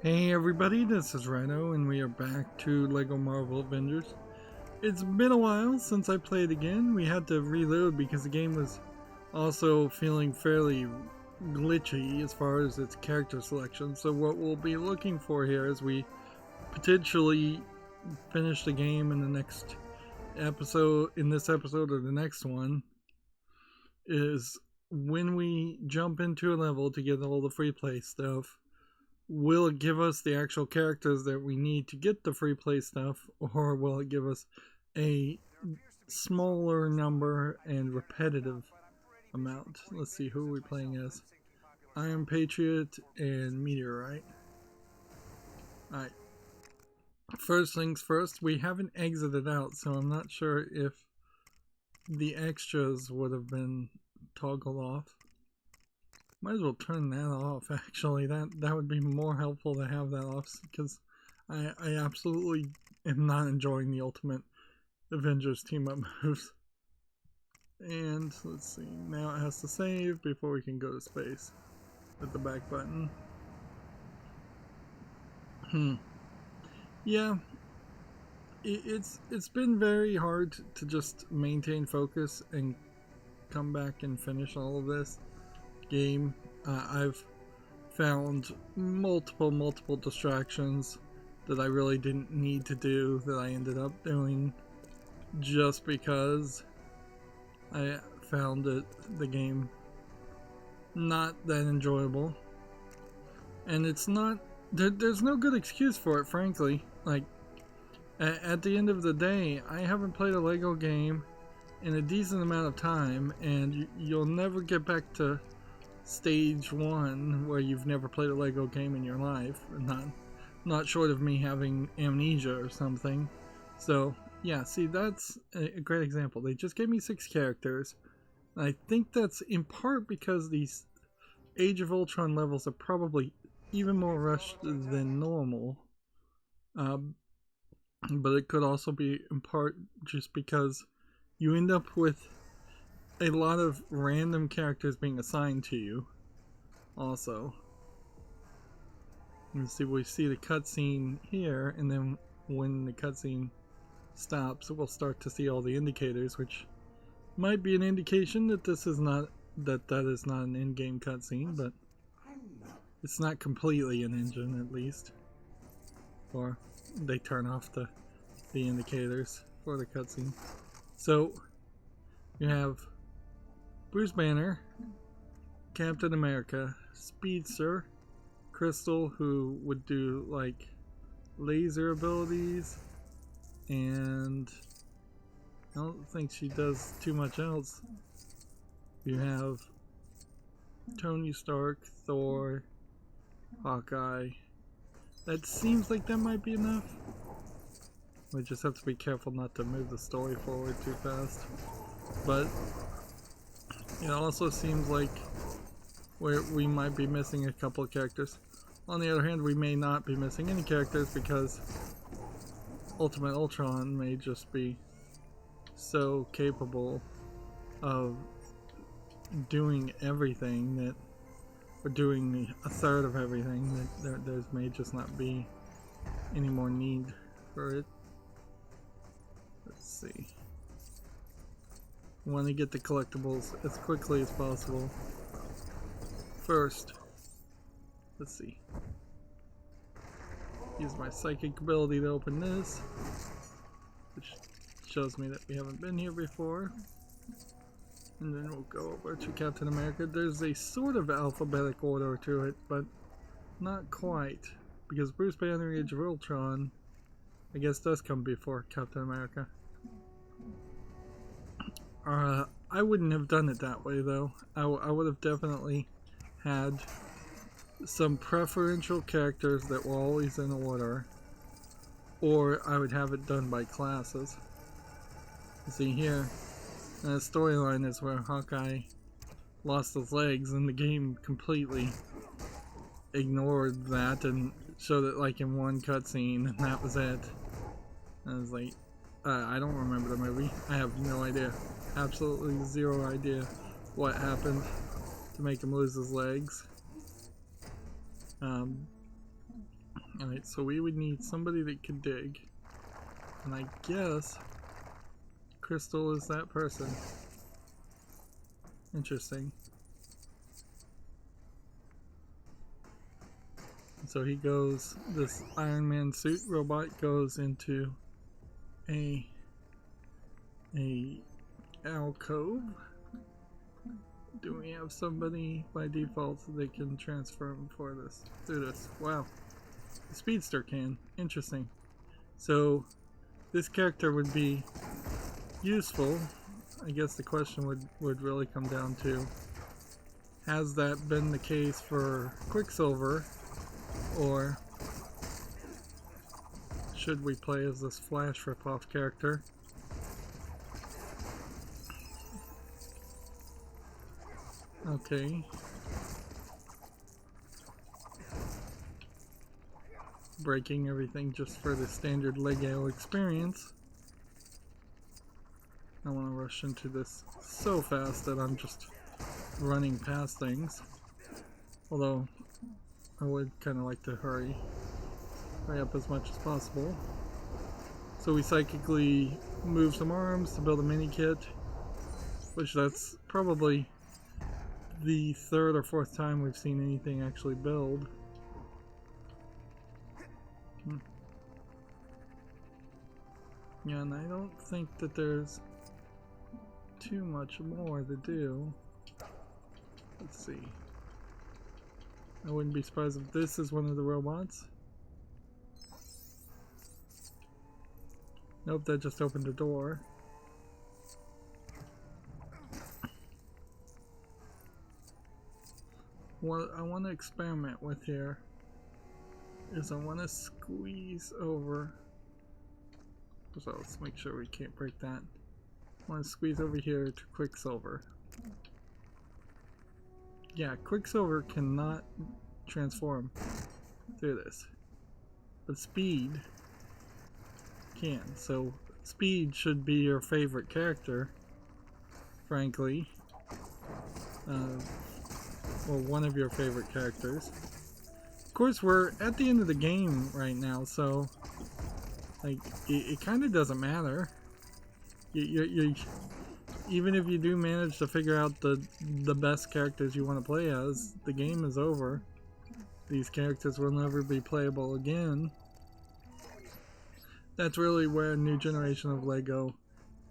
Hey everybody, this is Rydo, and we are back to LEGO MARVEL Avengers. It's been a while since I played again. We had to reload because the game was also feeling fairly glitchy as far as its character selection. So what we'll be looking for here as we potentially finish the game in the next episode, in this episode or the next one, is when we jump into a level to get all the free play stuff, will it give us the actual characters that we need to get the free play stuff, or will it give us a smaller number and repetitive amount? Let's see, who are we playing as? Iron Patriot and Meteorite. Alright. First things first, we haven't exited out, so I'm not sure if the extras would have been toggled off. Might as well turn that off, actually. That would be more helpful to have that off, because I absolutely am not enjoying the Ultimate Avengers team-up moves. And let's see, now it has to save before we can go to space with the back button. Yeah, it's been very hard to just maintain focus and come back and finish all of this game. I've found multiple distractions that I really didn't need to do that I ended up doing just because I found the game not that enjoyable. And it's not, there's no good excuse for it, frankly. Like, at the end of the day, I haven't played a LEGO game in a decent amount of time, and you'll never get back to stage 1 where you've never played a LEGO game in your life, not short of me having amnesia or something. So yeah, see, that's a great example. They just gave me 6 characters. I think that's in part because these Age of Ultron levels are probably even more rushed than normal, but it could also be in part just because you end up with a lot of random characters being assigned to you. Also, you see, we see the cutscene here, and then when the cutscene stops, we'll start to see all the indicators, which might be an indication that this is not that is not an in-game cutscene, but it's not completely an engine, at least. Or they turn off the indicators for the cutscene. So you have Bruce Banner, Captain America, Speedster, Crystal, who would do like laser abilities, and I don't think she does too much else. You have Tony Stark, Thor, Hawkeye. That seems like that might be enough. We just have to be careful not to move the story forward too fast. But it also seems like we might be missing a couple of characters. On the other hand, we may not be missing any characters because Ultimate Ultron may just be so capable of doing everything that, or doing a third of everything, that there may just not be any more need for it. Let's see. We want to get the collectibles as quickly as possible. First, let's see. Use my psychic ability to open this, which shows me that we haven't been here before. And then we'll go over to Captain America. There's a sort of alphabetic order to it, but not quite, because Bruce Banner, Age of Ultron, I guess, does come before Captain America. I wouldn't have done it that way, though. I would have definitely had some preferential characters that were always in order, or I would have it done by classes. You see here, the storyline is where Hawkeye lost his legs, and the game completely ignored that and showed it like in one cutscene, and that was it. I was like, I don't remember the movie. I have no idea. Absolutely zero idea what happened to make him lose his legs. Alright, so we would need somebody that could dig. And I guess Crystal is that person. Interesting. So he goes, this Iron Man suit robot goes into a alcove. Do we have somebody by default that can transform for this, through this? Wow. The Speedster can. Interesting. So this character would be useful. I guess the question would really come down to, has that been the case for Quicksilver, or should we play as this Flash ripoff character? Okay. Breaking everything just for the standard LEGO experience. I want to rush into this so fast that I'm just running past things. Although, I would kind of like to hurry up as much as possible. So we psychically move some arms to build a mini kit, which that's probably the third or fourth time we've seen anything actually build. Yeah, and I don't think that there's too much more to do. Let's see. I wouldn't be surprised if this is one of the robots. Nope, that just opened a door. What I want to experiment with here is I want to squeeze over. So let's make sure we can't break that. I want to squeeze over here to Quicksilver. Yeah, Quicksilver cannot transform through this, but Speed can. So Speed should be your favorite character, frankly. Or one of your favorite characters. Of course, we're at the end of the game right now, so like it kind of doesn't matter. Even if you do manage to figure out the best characters you want to play as, the game is over. These characters will never be playable again. That's really where a new generation of LEGO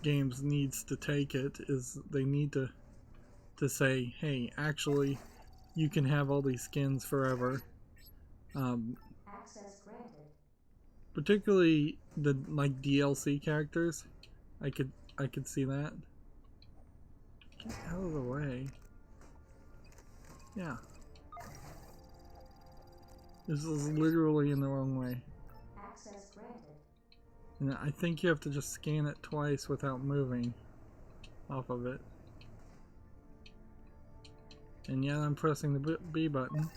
games needs to take it, is they need to say, hey, actually, you can have all these skins forever. Access granted. Particularly the like DLC characters, I could see that. Get out of the way. Yeah. This is literally in the wrong way. Access granted. And I think you have to just scan it twice without moving off of it. And yeah, I'm pressing the B button.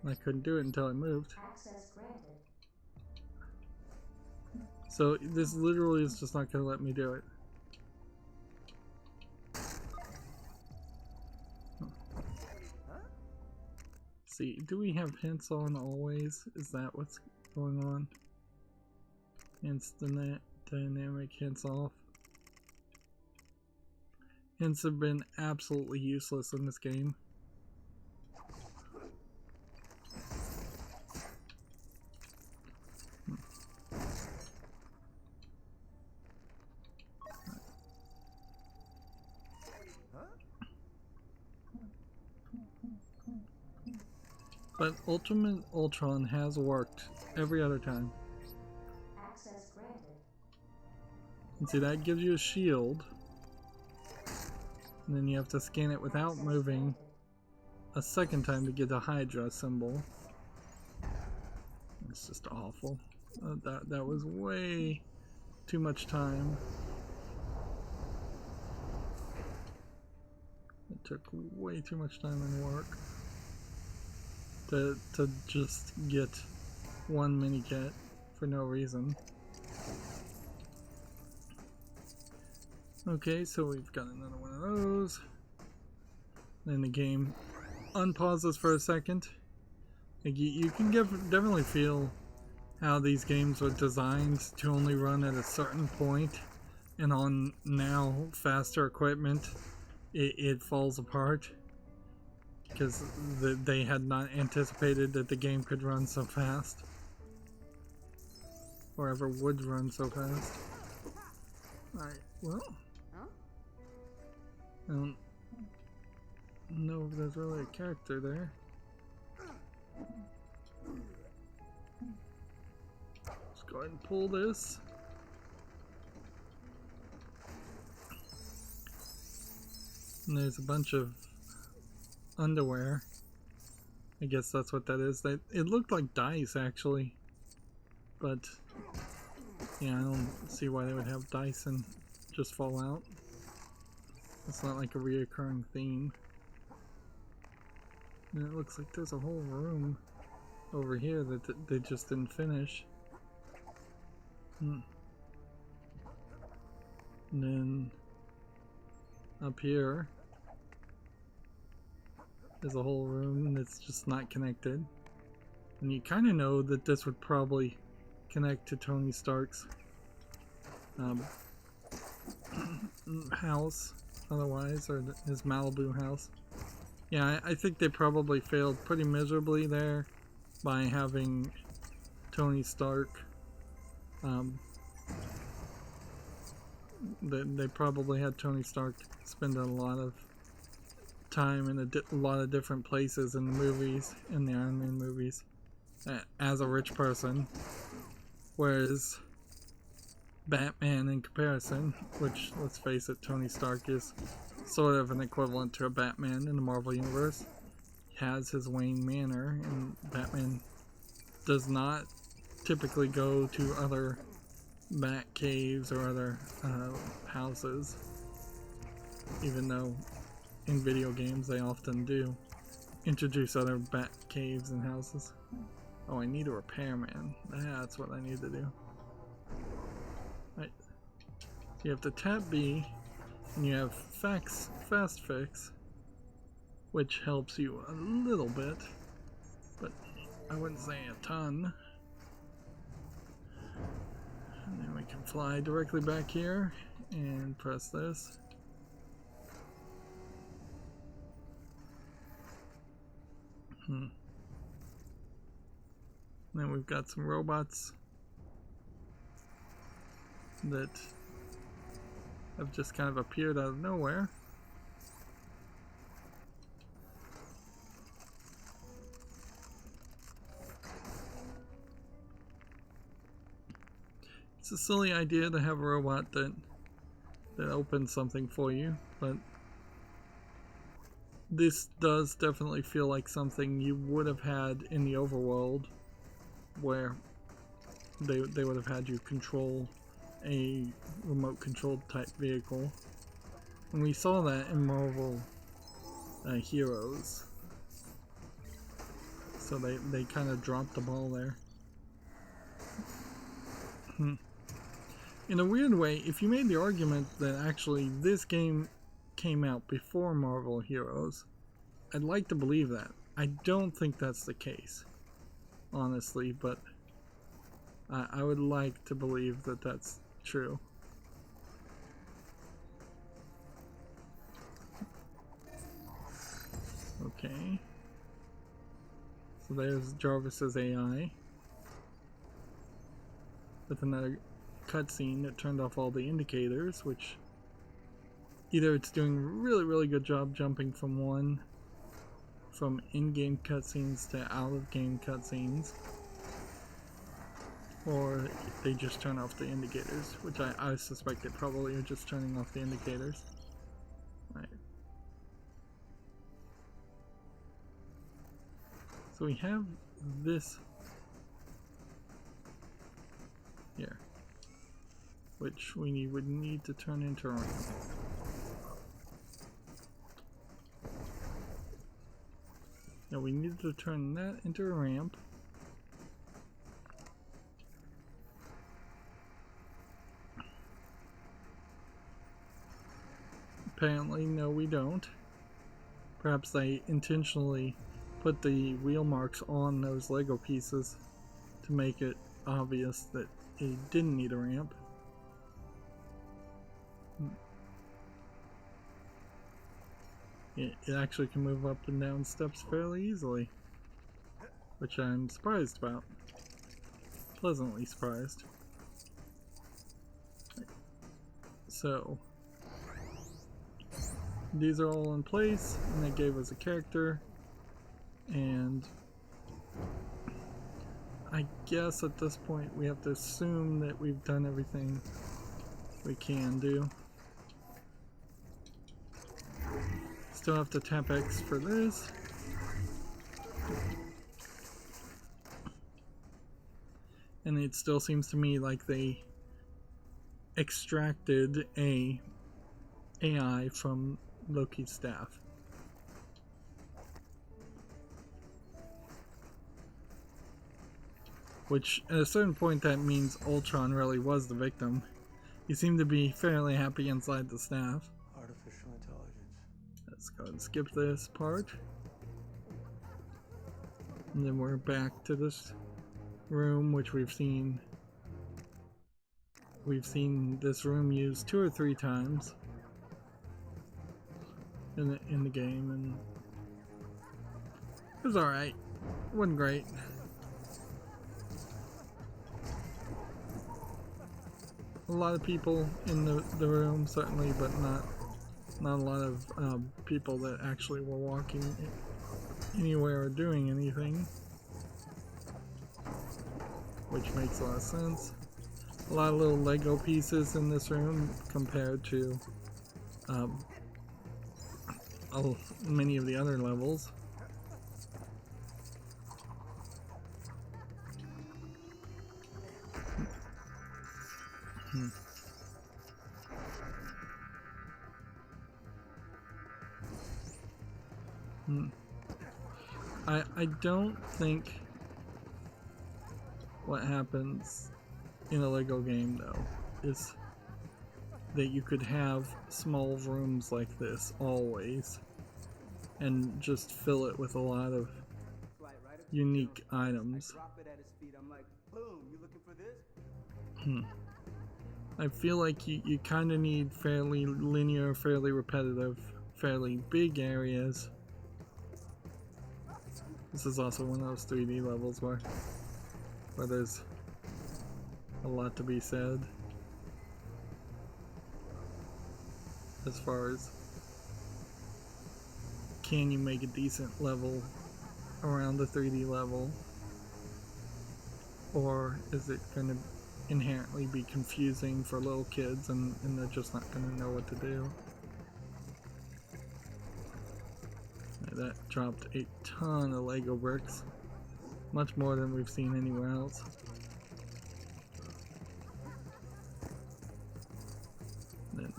I couldn't do it until I moved. Access granted. So this literally is just not going to let me do it. See, do we have hints on always? Is that what's going on? Instant dynamic hints off. Hints have been absolutely useless in this game. But Ultimate Ultron has worked every other time. Access granted. And see, that gives you a shield. And then you have to scan it without moving a second time to get the Hydra symbol. It's just awful. That was way too much time. It took way too much time and work to just get one mini kit for no reason. Okay, so we've got another one of those. Then the game unpauses for a second. Like you can definitely feel how these games were designed to only run at a certain point, and on now faster equipment, it falls apart because they had not anticipated that the game could run so fast, or ever would run so fast. Alright, well, I don't know if there's really a character there. Let's go ahead and pull this. And there's a bunch of underwear. I guess that's what that is. It looked like dice actually, but yeah, I don't see why they would have dice and just fall out. It's not like a reoccurring theme. And it looks like there's a whole room over here that they just didn't finish. And then up here there's a whole room that's just not connected. And you kind of know that this would probably connect to Tony Stark's house otherwise, or his Malibu house. Yeah, I think they probably failed pretty miserably there by having Tony Stark. They probably had Tony Stark spend a lot of time in a lot of different places in the movies, in the Iron Man movies, as a rich person, whereas Batman in comparison, which, let's face it, Tony Stark is sort of an equivalent to a Batman in the Marvel Universe, has his Wayne Manor, and Batman does not typically go to other Bat caves or other houses, even though in video games they often do introduce other Bat caves and houses. Oh, I need a repairman. That's what I need to do. Right. So you have to tap B, and you have fast fix, which helps you a little bit, but I wouldn't say a ton. And then we can fly directly back here and press this. Then we've got some robots that have just kind of appeared out of nowhere. It's a silly idea to have a robot that opens something for you, but this does definitely feel like something you would have had in the overworld, where they would have had you control a remote controlled type vehicle. And we saw that in Marvel Heroes. So they kind of dropped the ball there. In a weird way, if you made the argument that actually this game came out before Marvel Heroes, I'd like to believe that. I don't think that's the case, honestly, but I would like to believe that that's true. Okay. So there's Jarvis's AI with another cutscene that turned off all the indicators, which either it's doing a really good job jumping from in-game cutscenes to out-of-game cutscenes, or they just turn off the indicators, which I suspect they probably are just turning off the indicators. Right. So we have this here, which we would need to turn into a ramp. Now we need to turn that into a ramp. Apparently, no, we don't. Perhaps they intentionally put the wheel marks on those Lego pieces to make it obvious that it didn't need a ramp. It actually can move up and down steps fairly easily, which I'm surprised about. Pleasantly surprised. So, these are all in place, and they gave us a character, and I guess at this point we have to assume that we've done everything we can do. Still have to tap X for this. And it still seems to me like they extracted a AI from Loki's staff. Which, at a certain point, that means Ultron really was the victim. He seemed to be fairly happy inside the staff. Artificial intelligence. Let's go and skip this part. And then we're back to this room, which we've seen this room used 2 or 3 times in the game, and it was alright. It wasn't great. A lot of people in the room, certainly, but not a lot of people that actually were walking anywhere or doing anything, which makes a lot of sense. A lot of little Lego pieces in this room compared to many of the other levels. I don't think what happens in a Lego game, though, is that you could have small rooms like this always and just fill it with a lot of unique items. I feel like you kind of need fairly linear, fairly repetitive, fairly big areas. This is also one of those 3D levels where there's a lot to be said as far as can you make a decent level around the 3D level, or is it going to inherently be confusing for little kids and they're just not going to know what to do. That dropped a ton of Lego bricks, much more than we've seen anywhere else. Then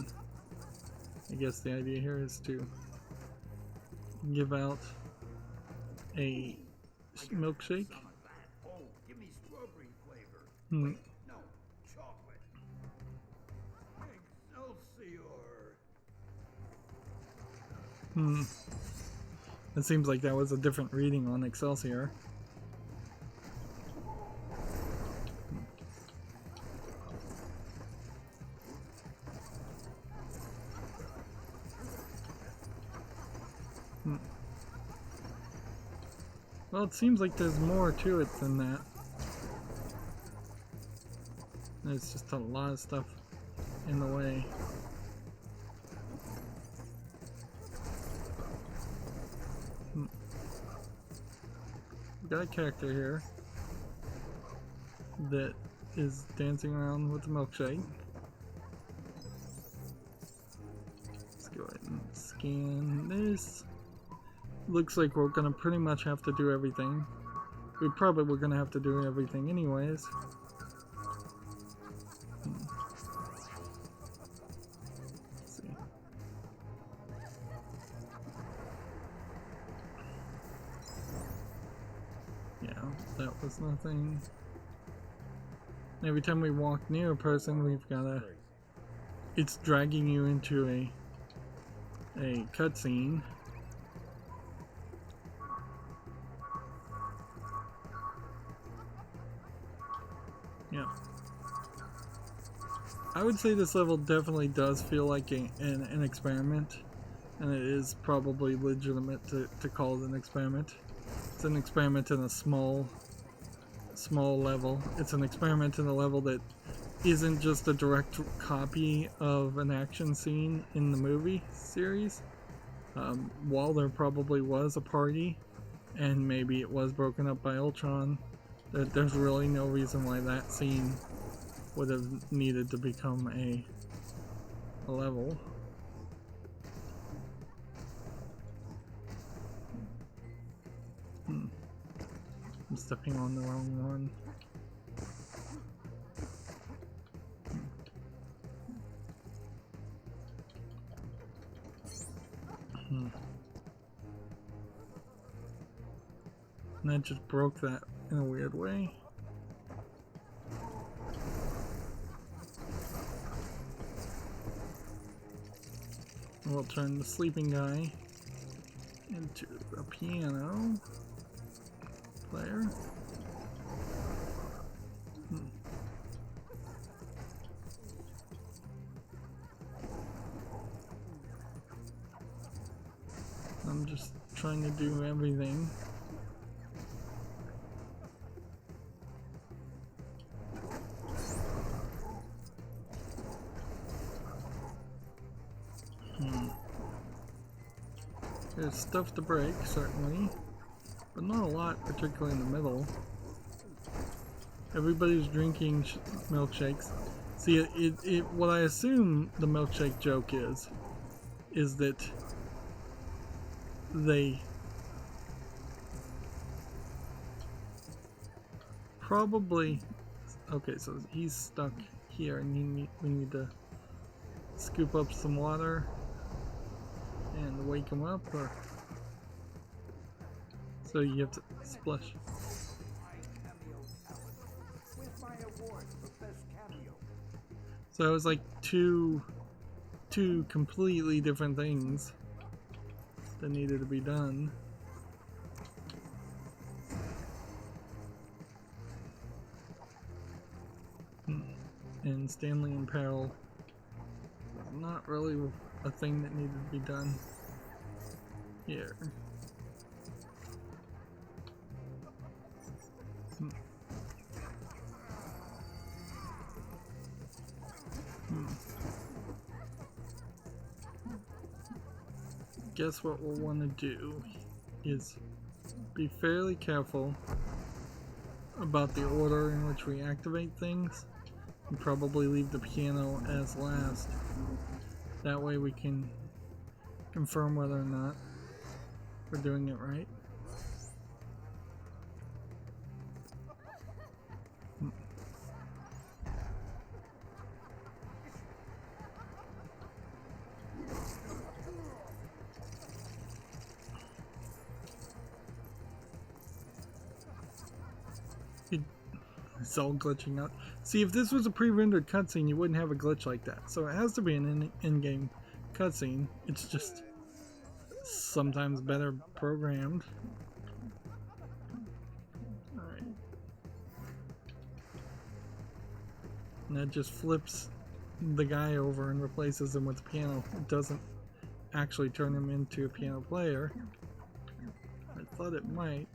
I guess the idea here is to give out a milkshake. Oh, give me strawberry flavor. Hmm. No, chocolate. Excelsior. It seems like that was a different reading on Excelsior. Well, it seems like there's more to it than that. There's just a lot of stuff in the way. We've got a character here that is dancing around with the milkshake. Let's go ahead and scan this. Looks like we're gonna pretty much have to do everything. We probably were gonna have to do everything anyways. Let's see. Yeah, that was nothing. Every time we walk near a person, we've gotta... It's dragging you into a cutscene. Yeah. I would say this level definitely does feel like an experiment, and it is probably legitimate to call it an experiment. It's an experiment in a small level. It's an experiment in a level that isn't just a direct copy of an action scene in the movie series. While there probably was a party, and maybe it was broken up by Ultron, there's really no reason why that scene would have needed to become a level. I'm stepping on the wrong one. And I just broke that in a weird way. We'll turn the sleeping guy into a piano player. I'm just trying to do everything. There's stuff to break, certainly, but not a lot, particularly in the middle. Everybody's drinking milkshakes. See, what I assume the milkshake joke is that they probably... Okay, so he's stuck here, and we need to scoop up some water and wake him up, or so you have to splash. So it was like two completely different things that needed to be done. And Stanley in peril was not really a thing that needed to be done here. Guess what we'll want to do is be fairly careful about the order in which we activate things, and probably leave the piano as last. That way we can confirm whether or not we're doing it right. It's all glitching out. See, if this was a pre-rendered cutscene, you wouldn't have a glitch like that. So it has to be an in-game cutscene. It's just sometimes better programmed. Alright. And that just flips the guy over and replaces him with the piano. It doesn't actually turn him into a piano player. I thought it might.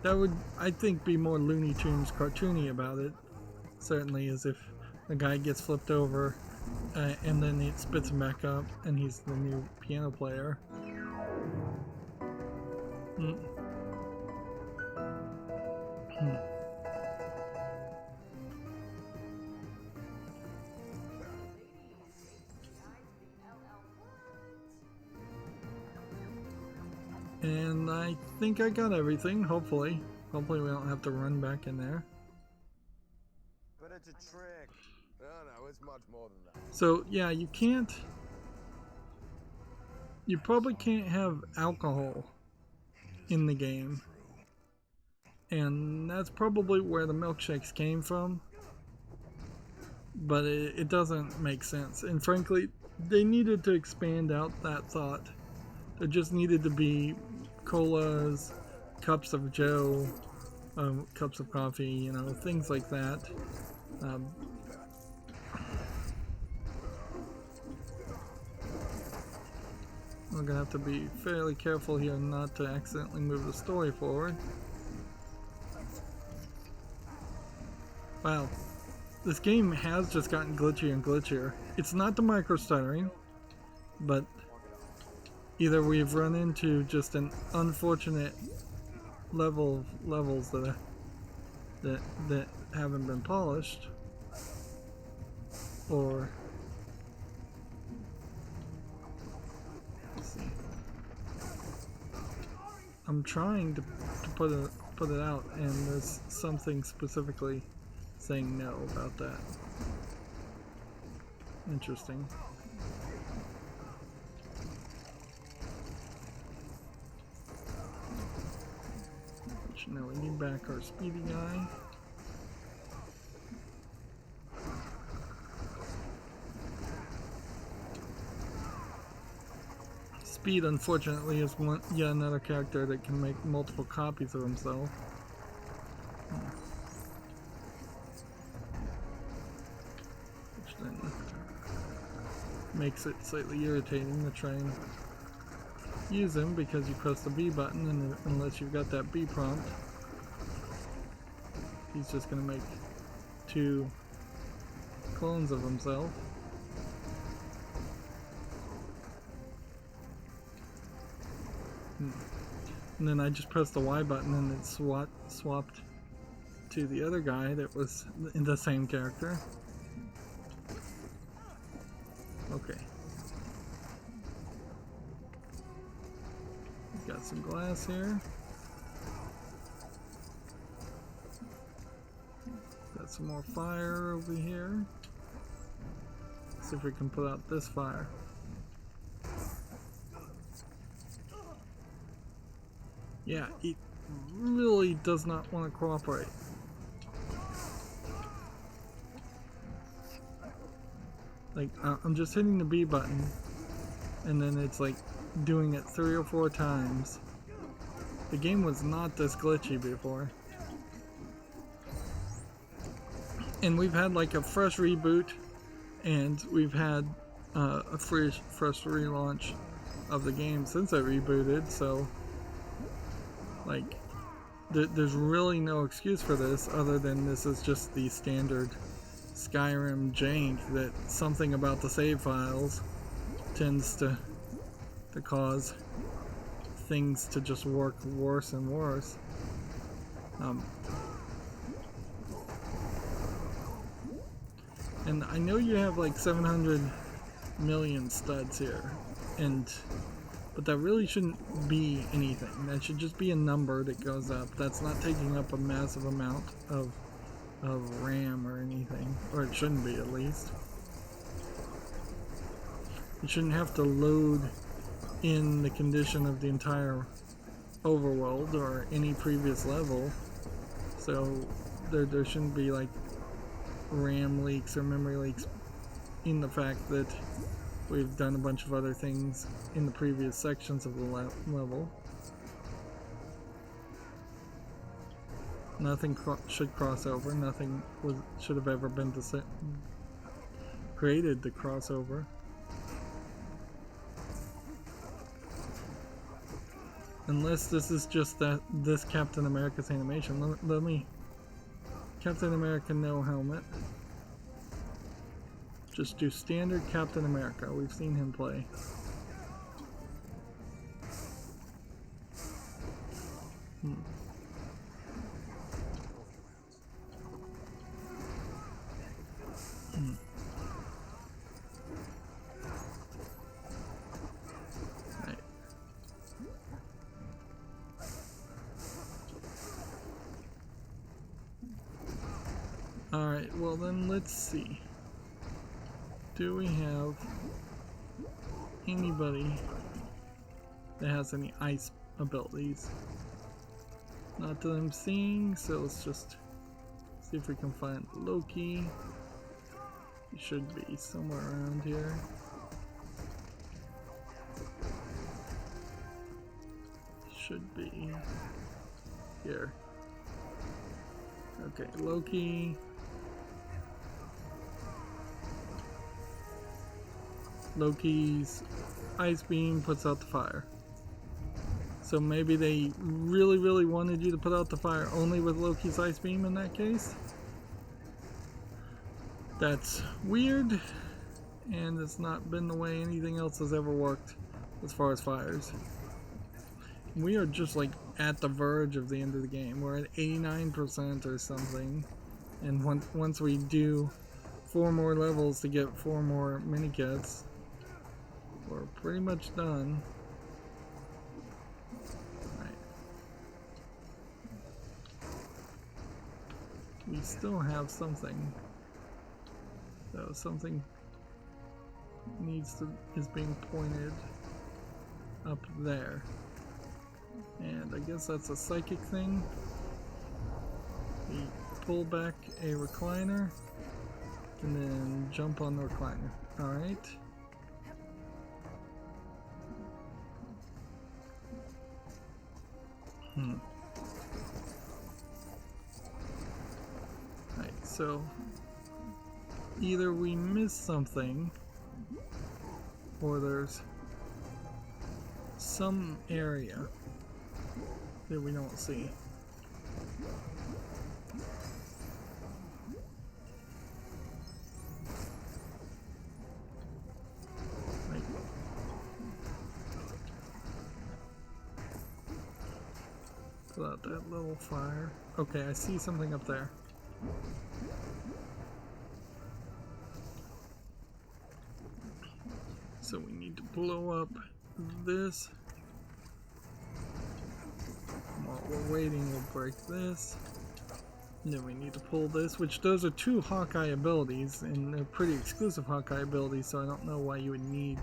That would, I think, be more Looney Tunes cartoony about it. Certainly, as if the guy gets flipped over and then it spits him back up and he's the new piano player. And I think I got everything, hopefully. Hopefully we don't have to run back in there. But it's a trick. No, it's much more than that. So, yeah, you probably can't have alcohol in the game. And that's probably where the milkshakes came from. But it doesn't make sense. And frankly, they needed to expand out that thought. There just needed to be colas, cups of joe, cups of coffee, you know, things like that. We're gonna have to be fairly careful here not to accidentally move the story forward. Wow, this game has just gotten glitchier and glitchier. It's not the micro stuttering, but either we've run into just an unfortunate levels that haven't been polished, or let's see. I'm trying to put it out, and there's something specifically saying no about that. Interesting. Now we need back our speedy guy. Speed, unfortunately, is yet another character that can make multiple copies of himself. Which then makes it slightly irritating to try and use him, because you press the B button, and unless you've got that B prompt, he's just going to make 2 clones of himself. And then I just pressed the Y button and it swapped to the other guy that was in the same character. Okay. Got some glass here. Got some more fire over here. See if we can put out this fire. Yeah, it really does not want to cooperate. Like, I'm just hitting the B button, and then it's like doing it 3 or 4 times. The game was not this glitchy before. And we've had like a fresh reboot, and we've had a fresh relaunch of the game since I rebooted, so like there's really no excuse for this other than this is just the standard Skyrim jank that something about the save files tends to cause things to just work worse and worse. And I know you have like 700 million studs here, but that really shouldn't be anything. That should just be a number that goes up. That's not taking up a massive amount of RAM or anything, or it shouldn't be at least. You shouldn't have to load in the condition of the entire overworld or any previous level, so there shouldn't be like RAM leaks or memory leaks in the fact that we've done a bunch of other things in the previous sections of the level. Nothing should cross over. Nothing should have ever been created to cross over. Unless this is just this Captain America's animation. Let me... Captain America no helmet. Just do standard Captain America. We've seen him play. Right. Alright, well then let's see. Do we have anybody that has any ice abilities? Not that I'm seeing, so let's just see if we can find Loki. He should be somewhere around here. Should be here. Okay, Loki. Loki's ice beam puts out the fire. So maybe they really wanted you to put out the fire only with Loki's ice beam in that case. That's weird, and it's not been the way anything else has ever worked as far as fires. We are just like at the verge of the end of the game. We're at 89% or something, and once we do 4 more levels to get 4 more mini kits, we're pretty much done. Right. We still have something. So something is being pointed up there. And I guess that's a psychic thing. We pull back a recliner and then jump on the recliner. Alright. Alright, so either we missed something or there's some area that we don't see. Right. Put out that little fire. Okay, I see something up there. So we need to blow up this. While we're waiting, we'll break this. And then we need to pull this, which those are 2 Hawkeye abilities, and they're pretty exclusive Hawkeye abilities, so I don't know why you would need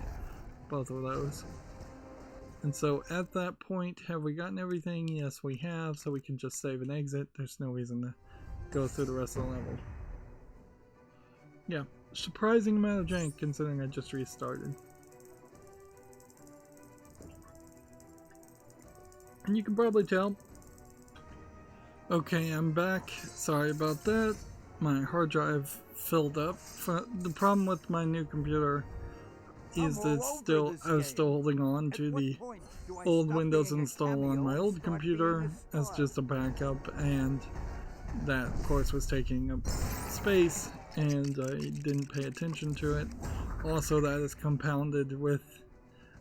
both of those. And so at that point, have we gotten everything? Yes, we have, so we can just save and exit. There's no reason to go through the rest of the level. Yeah, surprising amount of jank considering I just restarted. And you can probably tell. Okay, I'm back. Sorry about that. My hard drive filled up. The problem with my new computer is that I was still holding on to the old Windows install on my old computer as just a backup, and that of course was taking up space and I didn't pay attention to it. Also, that is compounded with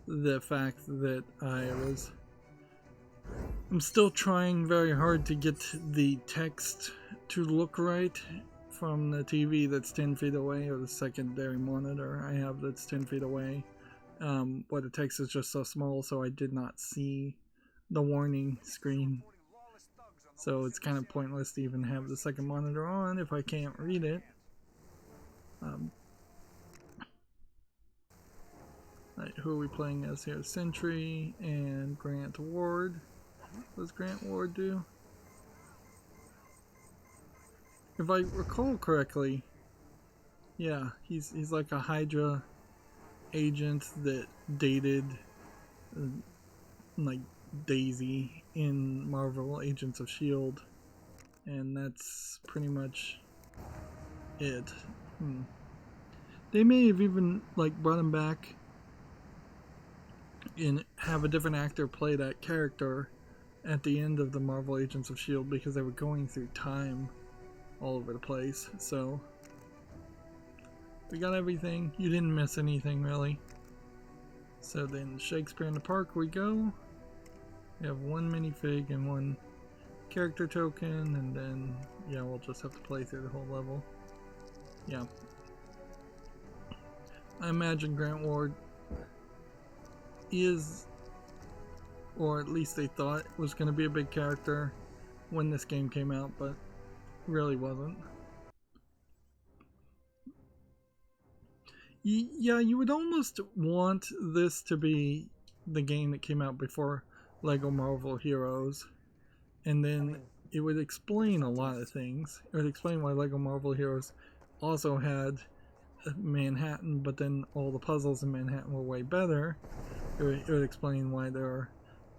the fact that I'm still trying very hard to get the text to look right from the TV that's 10 feet away, or the secondary monitor I have that's 10 feet away, where the text is just so small, so I did not see the warning screen. So it's kind of pointless to even have the second monitor on if I can't read it. Right, who are we playing as here? Sentry and Grant Ward. What does Grant Ward do? If I recall correctly, yeah, he's like a Hydra agent that dated like Daisy in Marvel Agents of S.H.I.E.L.D. and that's pretty much it. They may have even like brought him back and have a different actor play that character at the end of the Marvel Agents of S.H.I.E.L.D. because they were going through time all over the place. So we got everything. You didn't miss anything really. So then Shakespeare in the Park we go. We have 1 minifig and 1 character token, and then yeah, we'll just have to play through the whole level. Yeah. I imagine Grant Ward is, or at least they thought was going to be a big character when this game came out, but really wasn't. Yeah, you would almost want this to be the game that came out before LEGO Marvel Heroes, and then it would explain a lot of things. It would explain why LEGO Marvel Heroes also had Manhattan, but then all the puzzles in Manhattan were way better. It would explain why there are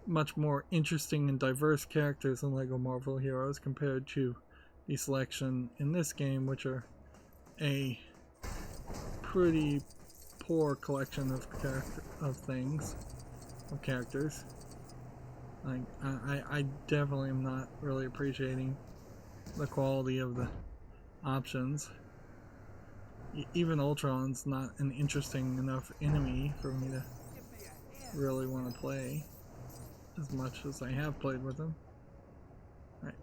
much more interesting and diverse characters in LEGO Marvel Heroes compared to the selection in this game, which are a pretty poor collection of characters. Like I definitely am not really appreciating the quality of the options. Even Ultron's not an interesting enough enemy for me to really want to play as much as I have played with him. Right.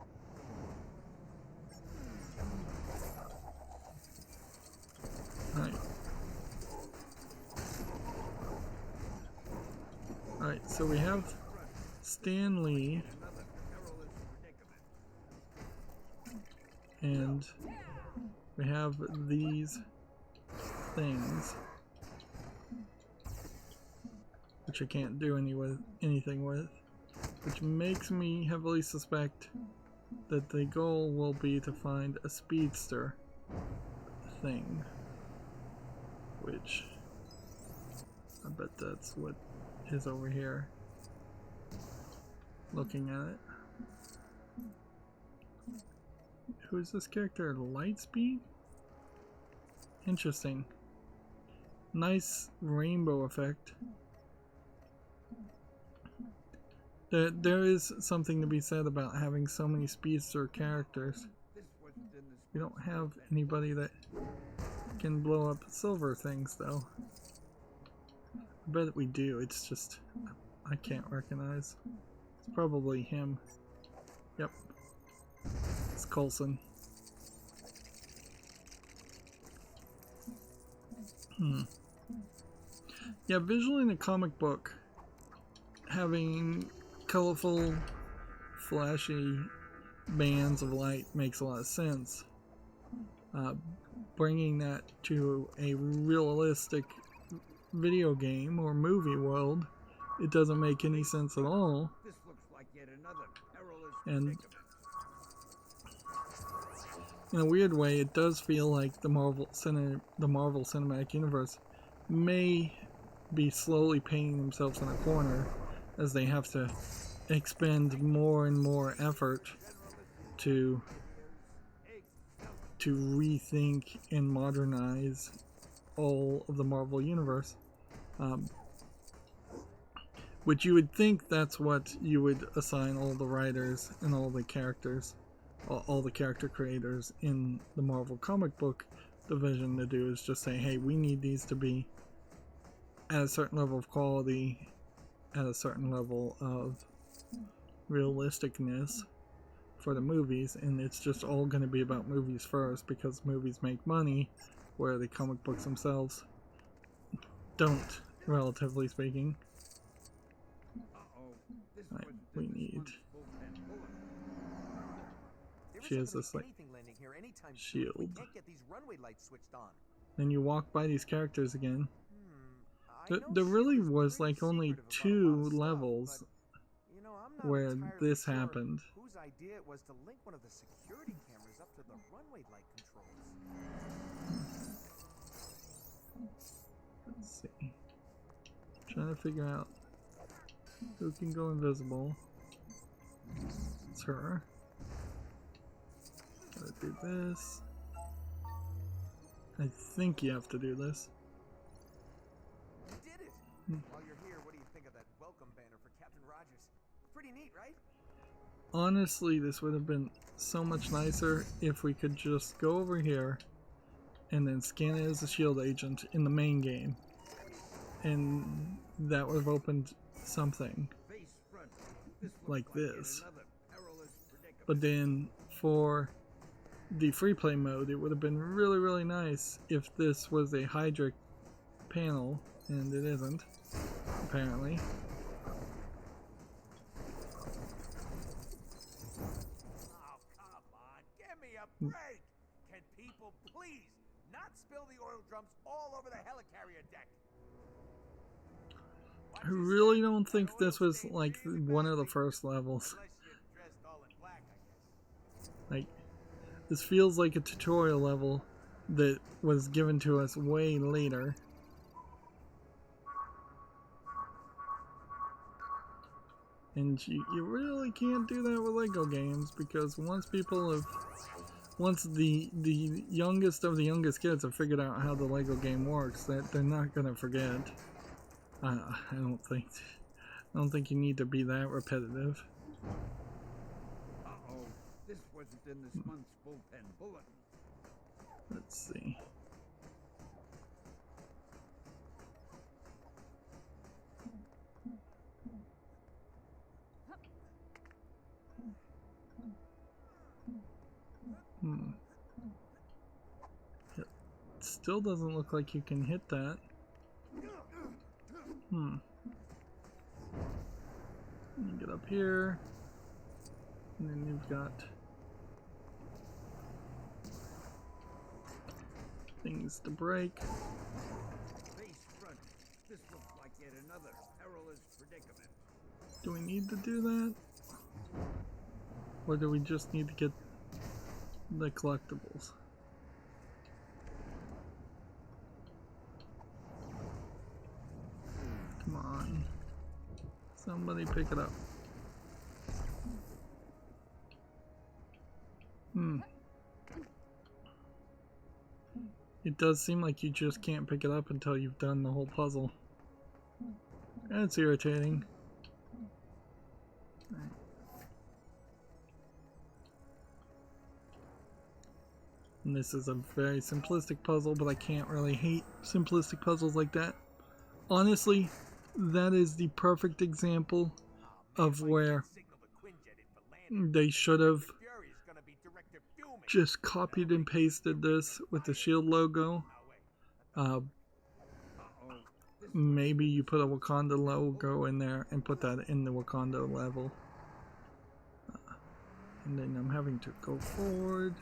Alright. Alright, so we have Stan Lee and we have these things which I can't do anything with, which makes me heavily suspect that the goal will be to find a speedster thing, which I bet that's what is over here. Looking at it. Who is this character? Lightspeed? Interesting. Nice rainbow effect. There is something to be said about having so many speedster characters. We don't have anybody that can blow up silver things though. I bet we do, it's just I can't recognize. It's probably him. Yep. It's Coulson. Yeah, visually in a comic book, having colorful, flashy bands of light makes a lot of sense. Bringing that to a realistic video game or movie world, it doesn't make any sense at all. This looks like yet another perilous And predicament. in a weird way, it does feel like the Marvel Cinematic Universe may be slowly painting themselves in a corner as they have to expend more and more effort to rethink and modernize all of the Marvel Universe. Which you would think that's what you would assign all the writers and all the characters, all the character creators in the Marvel comic book division to do, is just say, hey, we need these to be at a certain level of quality, at a certain level of realisticness for the movies, and it's just all going to be about movies first because movies make money where the comic books themselves don't, relatively speaking. Right, we need. She has this like shield. Then you walk by these characters again. There really was like only 2 levels where this happened. Whose idea it was to link one of the security cameras up to the runway light controls. Let's see. Trying to figure out who can go invisible. It's her. Gotta do this. I think you have to do this. You did it! While you're here, what do you think of that welcome banner for Captain Rogers? Pretty neat, right? Honestly, this would have been so much nicer if we could just go over here and then scan it as a shield agent in the main game. And that would have opened something like this. But then for the free play mode, it would have been really, really nice if this was a Hydra panel, and it isn't, apparently. Oh, come on, give me a break! Can people please not spill the oil drums all over the helicarrier deck? I really don't think this was like one of the first levels. Like, this feels like a tutorial level that was given to us way later. And you really can't do that with LEGO games, because once people have once the youngest of the youngest kids have figured out how the Lego game works, that they're not gonna forget. I don't think you need to be that repetitive. Uh-oh. This wasn't in this month's bullpen bulletin. Let's see. It still doesn't look like you can hit that. You get up here, and then you've got things to break. Face front. This looks like yet another perilous predicament. Do we need to do that? Or do we just need to get the collectibles? Come on. Somebody pick it up. It does seem like you just can't pick it up until you've done the whole puzzle. That's irritating. And this is a very simplistic puzzle, but I can't really hate simplistic puzzles like that. Honestly, that is the perfect example of where they should have just copied and pasted this with the shield logo. Maybe you put a Wakanda logo in there and put that in the Wakanda level. And then I'm having to go forward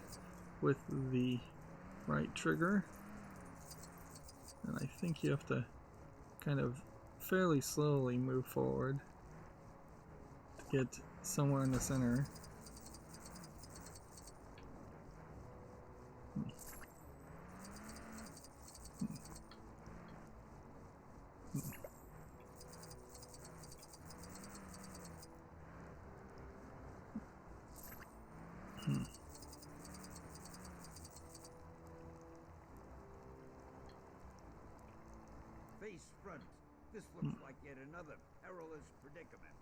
with the right trigger. And I think you have to kind of fairly slowly move forward to get somewhere in the center. Face front. This looks like yet another perilous predicament.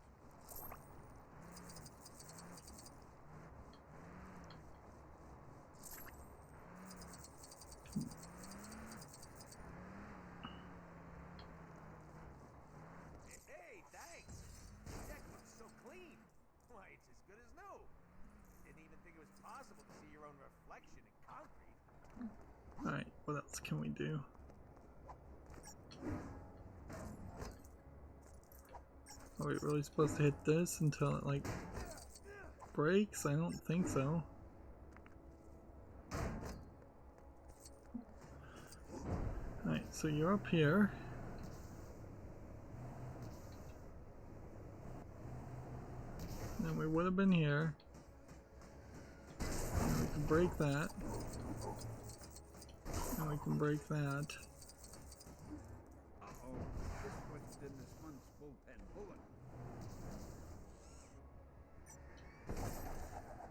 Hey, thanks. Deck looks so clean. Why, it's as good as new. Didn't even think it was possible to see your own reflection in concrete. Alright, what else can we do? Are we really supposed to hit this until it like breaks? I don't think so. Alright, so you're up here. And we would have been here. And we can break that. And we can break that. Uh-oh. This wasn't in this month's bullpen bulletin.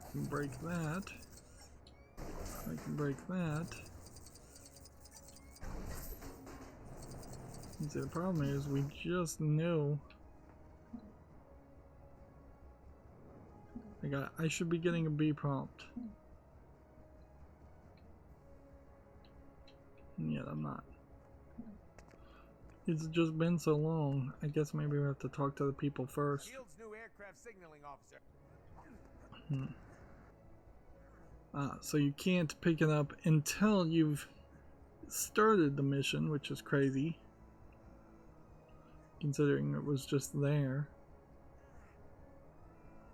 I can break that. I can break that. And see, the problem is we just knew. I should be getting a B prompt. And yet I'm not. It's just been so long. I guess maybe we have to talk to the people first. Shield's new aircraft signaling officer. So you can't pick it up until you've started the mission, which is crazy, considering it was just there.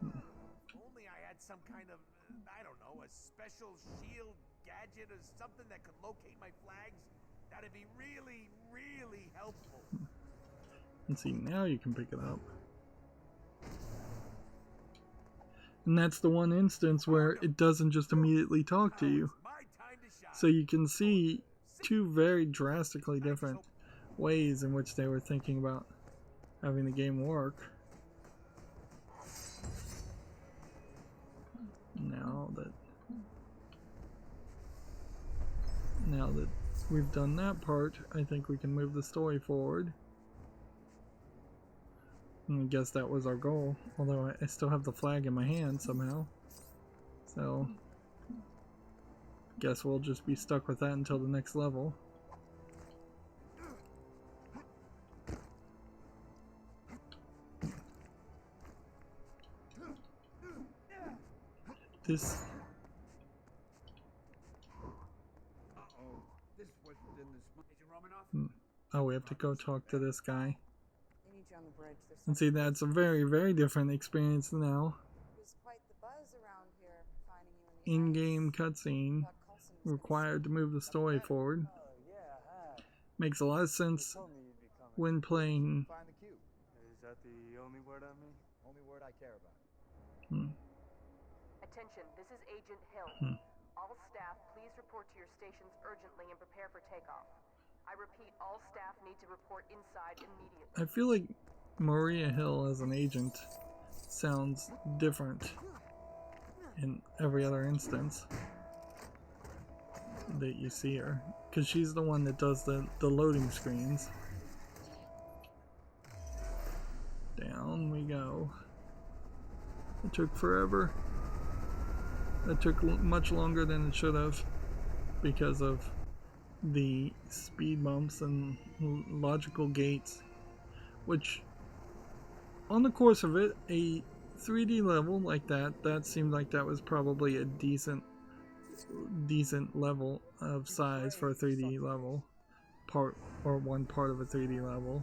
Only I had some kind of, I don't know, a special shield gadget or something that could locate my flags. That'd be really, really helpful. And see, now you can pick it up. And that's the one instance where it doesn't just immediately talk to you. So you can see two very drastically different ways in which they were thinking about having the game work. Now that now that we've done that part, I think we can move the story forward. And I guess that was our goal, although I still have the flag in my hand somehow. So, guess we'll just be stuck with that until the next level. This... Uh-oh. This wasn't in the Agent Romanoff? Oh, we have to go talk to this guy. They need you on the bridge. There's And see, that's a very, very different experience now. There's quite the buzz around here for finding you in the In-game ice. cutscene Thought Coulson was required to move the story forward. Oh, yeah, I have. Makes a lot of sense Told me you'd be coming. when playing. Find the cube. Is that the only word on me? Only word I care about. Attention, this is Agent Hill. All staff, please report to your stations urgently and prepare for takeoff. I repeat, all staff need to report inside immediately. I feel like Maria Hill as an agent sounds different in every other instance that you see her, because she's the one that does the loading screens. Down we go. It took forever. It took much longer than it should have because of the speed bumps and logical gates, which on the course of it, a 3D level like that seemed like that was probably a decent level of size for a 3D level, one part of a 3D level.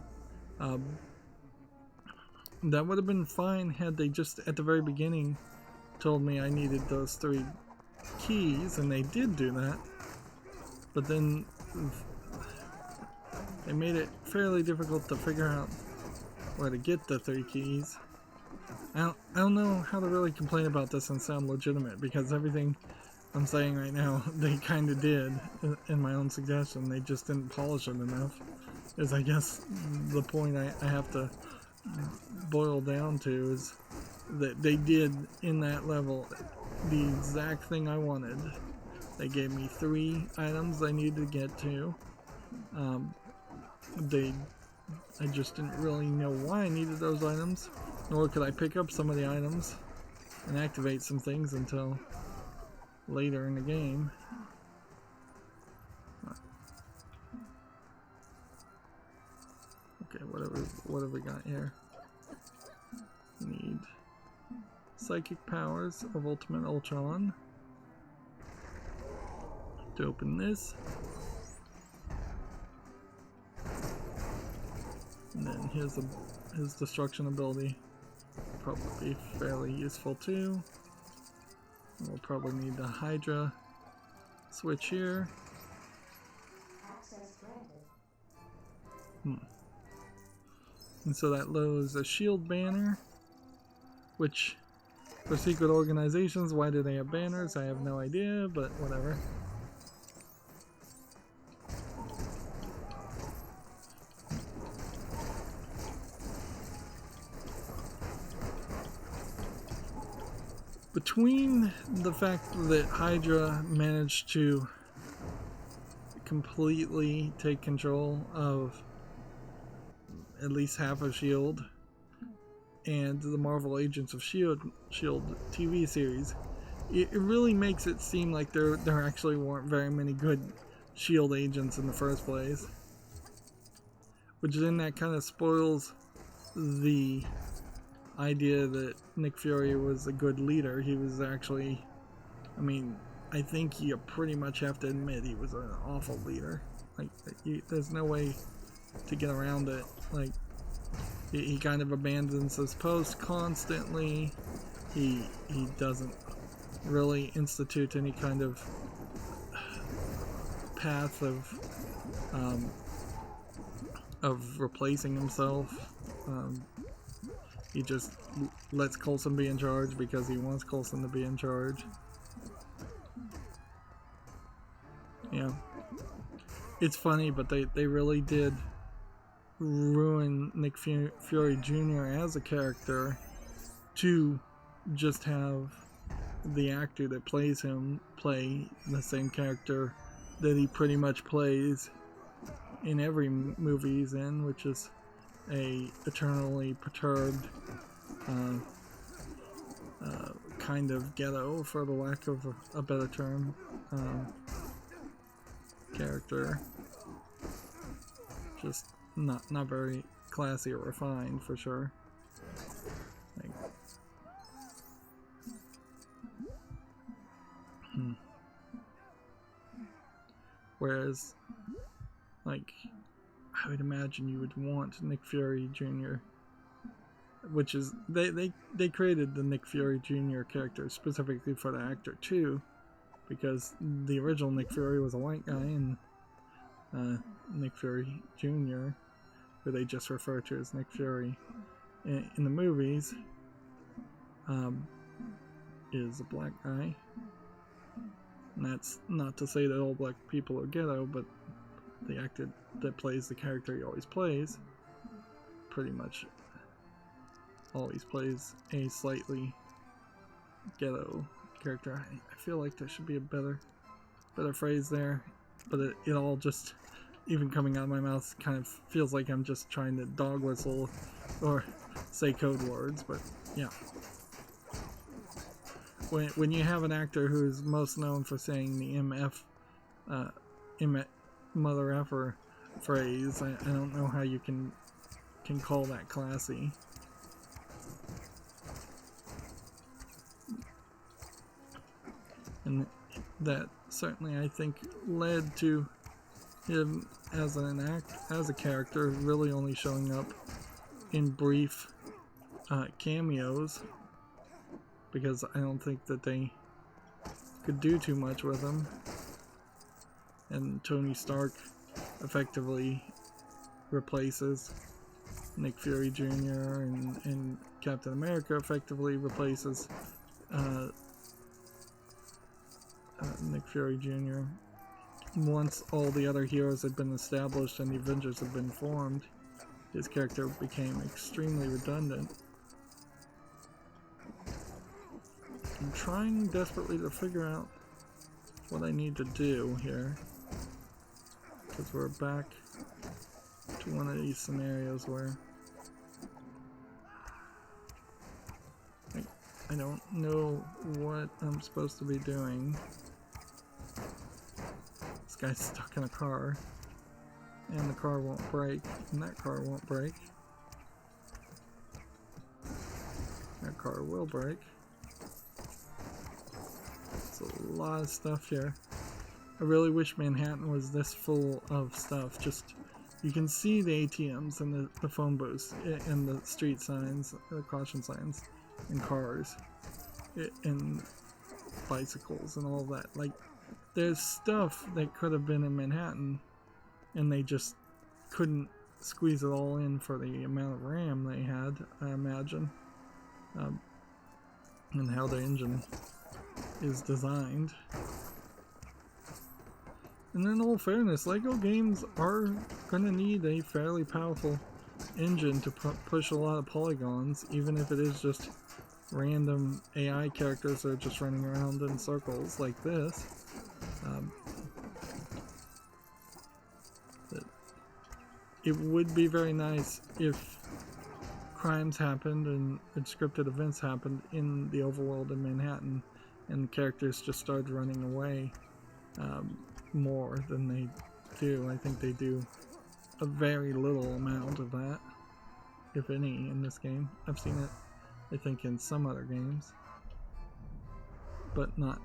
That would have been fine had they just at the very beginning told me I needed those 3 keys, and they did do that, but then they made it fairly difficult to figure out where to get the 3 keys. I don't know how to really complain about this and sound legitimate, because everything I'm saying right now they kind of did in my own suggestion. They just didn't polish it enough, is I guess the point I have to boil down to, is that they did in that level the exact thing I wanted. They gave me 3 items I needed to get to. I just didn't really know why I needed those items, nor could I pick up some of the items and activate some things until later in the game. Okay, what have we got here? Need psychic powers of Ultimate Ultron to open this. And then his destruction ability probably be fairly useful too. We'll probably need the Hydra switch here. Access granted. And so that loads a shield banner, which for secret organizations, why do they have banners? I have no idea, but whatever. Between the fact that Hydra managed to completely take control of at least half of S.H.I.E.L.D. and the Marvel Agents of S.H.I.E.L.D. TV series, it really makes it seem like there actually weren't very many good S.H.I.E.L.D. agents in the first place. Which then that kind of spoils the idea that Nick Fury was a good leader. He was actually, I think you pretty much have to admit he was an awful leader. Like, there's no way to get around it. Like, he kind of abandons his post constantly. He doesn't really institute any kind of path of replacing himself. He just lets Coulson be in charge because he wants Coulson to be in charge. Yeah. It's funny, but they really did ruin Nick Fury Jr. as a character to just have the actor that plays him play the same character that he pretty much plays in every movie he's in, which is a eternally perturbed kind of ghetto, for the lack of a better term, character. Just not very classy or refined, for sure. Like, whereas, like, I would imagine you would want Nick Fury Jr., which is, they created the Nick Fury Jr. character specifically for the actor too, because the original Nick Fury was a white guy, and Nick Fury Jr., who they just refer to as Nick Fury in the movies, is a black guy. And that's not to say that all black people are ghetto, but the actor that plays the character he always plays pretty much always plays a slightly ghetto character. I feel like there should be a better phrase there, but it all just, even coming out of my mouth, kind of feels like I'm just trying to dog whistle or say code words. But yeah, when you have an actor who's most known for saying the mother effer phrase, I don't know how you can call that classy. And that certainly, I think, led to him as a character really only showing up in brief cameos, because I don't think that they could do too much with him. And Tony Stark effectively replaces Nick Fury Jr. and Captain America effectively replaces Nick Fury Jr. Once all the other heroes had been established and the Avengers had been formed, his character became extremely redundant. I'm trying desperately to figure out what I need to do here, because we're back to one of these scenarios where I don't know what I'm supposed to be doing. This guy's stuck in a car, and the car won't break, and that car won't break. That car will break. It's a lot of stuff here. I really wish Manhattan was this full of stuff. Just, you can see the ATMs and the phone booths and the street signs, the caution signs, and cars and bicycles and all that. Like, there's stuff that could have been in Manhattan, and they just couldn't squeeze it all in for the amount of RAM they had, I imagine, and how the engine is designed. And in all fairness, LEGO games are going to need a fairly powerful engine to push a lot of polygons, even if it is just random AI characters that are just running around in circles like this. It would be very nice if crimes happened and scripted events happened in the overworld in Manhattan, and the characters just started running away more than they do. I think they do a very little amount of that, if any, in this game. I've seen it, I think, in some other games, but not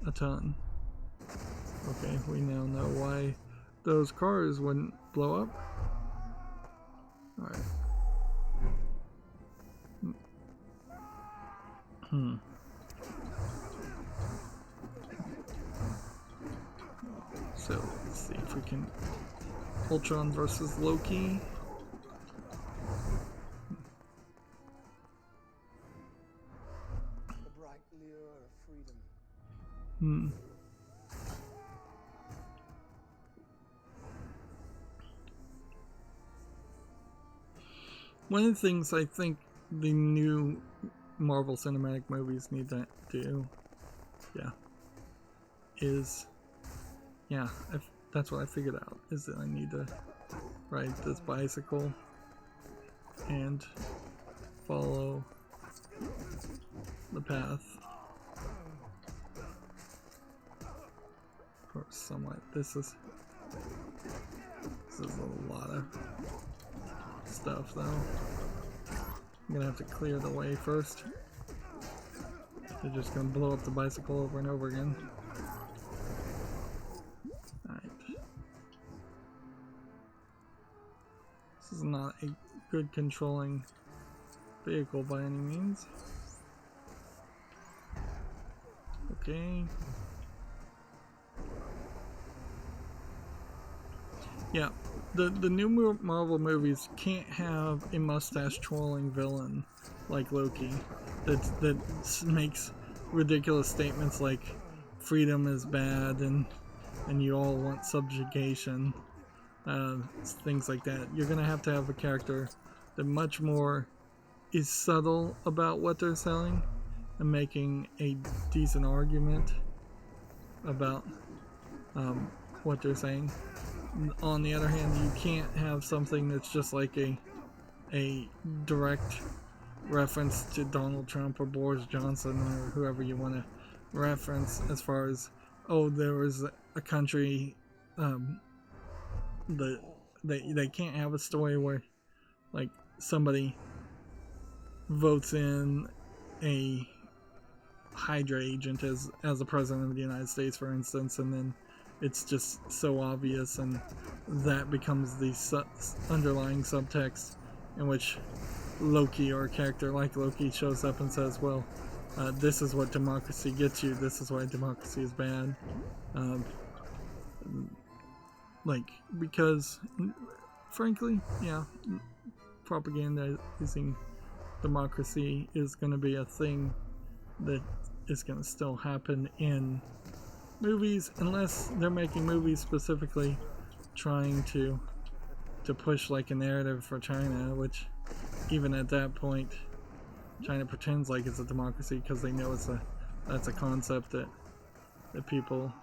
a ton. Okay, we now know why those cars wouldn't blow up. Alright. So, let's see if we can... Ultron versus Loki. The bright lure of freedom. One of the things I think the new Marvel Cinematic movies need to do, is yeah, that's what I figured out, is that I need to ride this bicycle and follow the path for somewhat. This is a lot of stuff though. I'm gonna have to clear the way first. They're just gonna blow up the bicycle over and over again. Alright. This is not a good controlling vehicle by any means. Okay. Yeah, the new Marvel movies can't have a mustache twirling villain like Loki that makes ridiculous statements like freedom is bad and you all want subjugation, things like that. You're gonna have to have a character that much more is subtle about what they're selling and making a decent argument about what they're saying. On the other hand, you can't have something that's just like a direct reference to Donald Trump or Boris Johnson or whoever you want to reference, as far as, oh, there was a country that they can't have a story where like somebody votes in a Hydra agent as the president of the United States, for instance, and then it's just so obvious, and that becomes the underlying subtext in which Loki, or a character like Loki, shows up and says, well, this is what democracy gets you, this is why democracy is bad. Like, because frankly, yeah, propagandizing democracy is going to be a thing that is going to still happen in movies, unless they're making movies specifically trying to push like a narrative for China, which even at that point China pretends like it's a democracy because they know that's a concept that people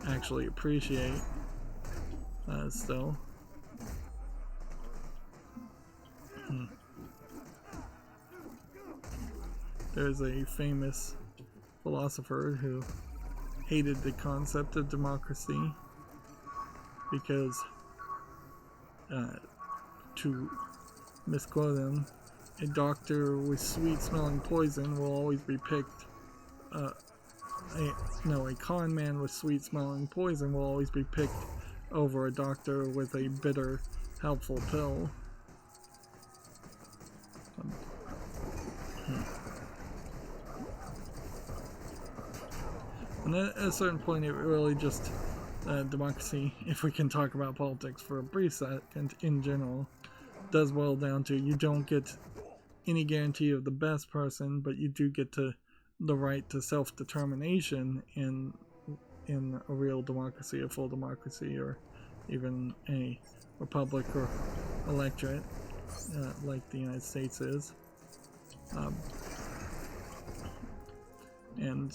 actually appreciate still. There's a famous philosopher who hated the concept of democracy because, to misquote him, a doctor with sweet-smelling poison will always be picked. A con man with sweet-smelling poison will always be picked over a doctor with a bitter, helpful pill. And at a certain point, it really just, democracy, if we can talk about politics for a brief second in general, does boil down to you don't get any guarantee of the best person, but you do get the right to self-determination in a real democracy, a full democracy, or even a republic or electorate like the United States is. And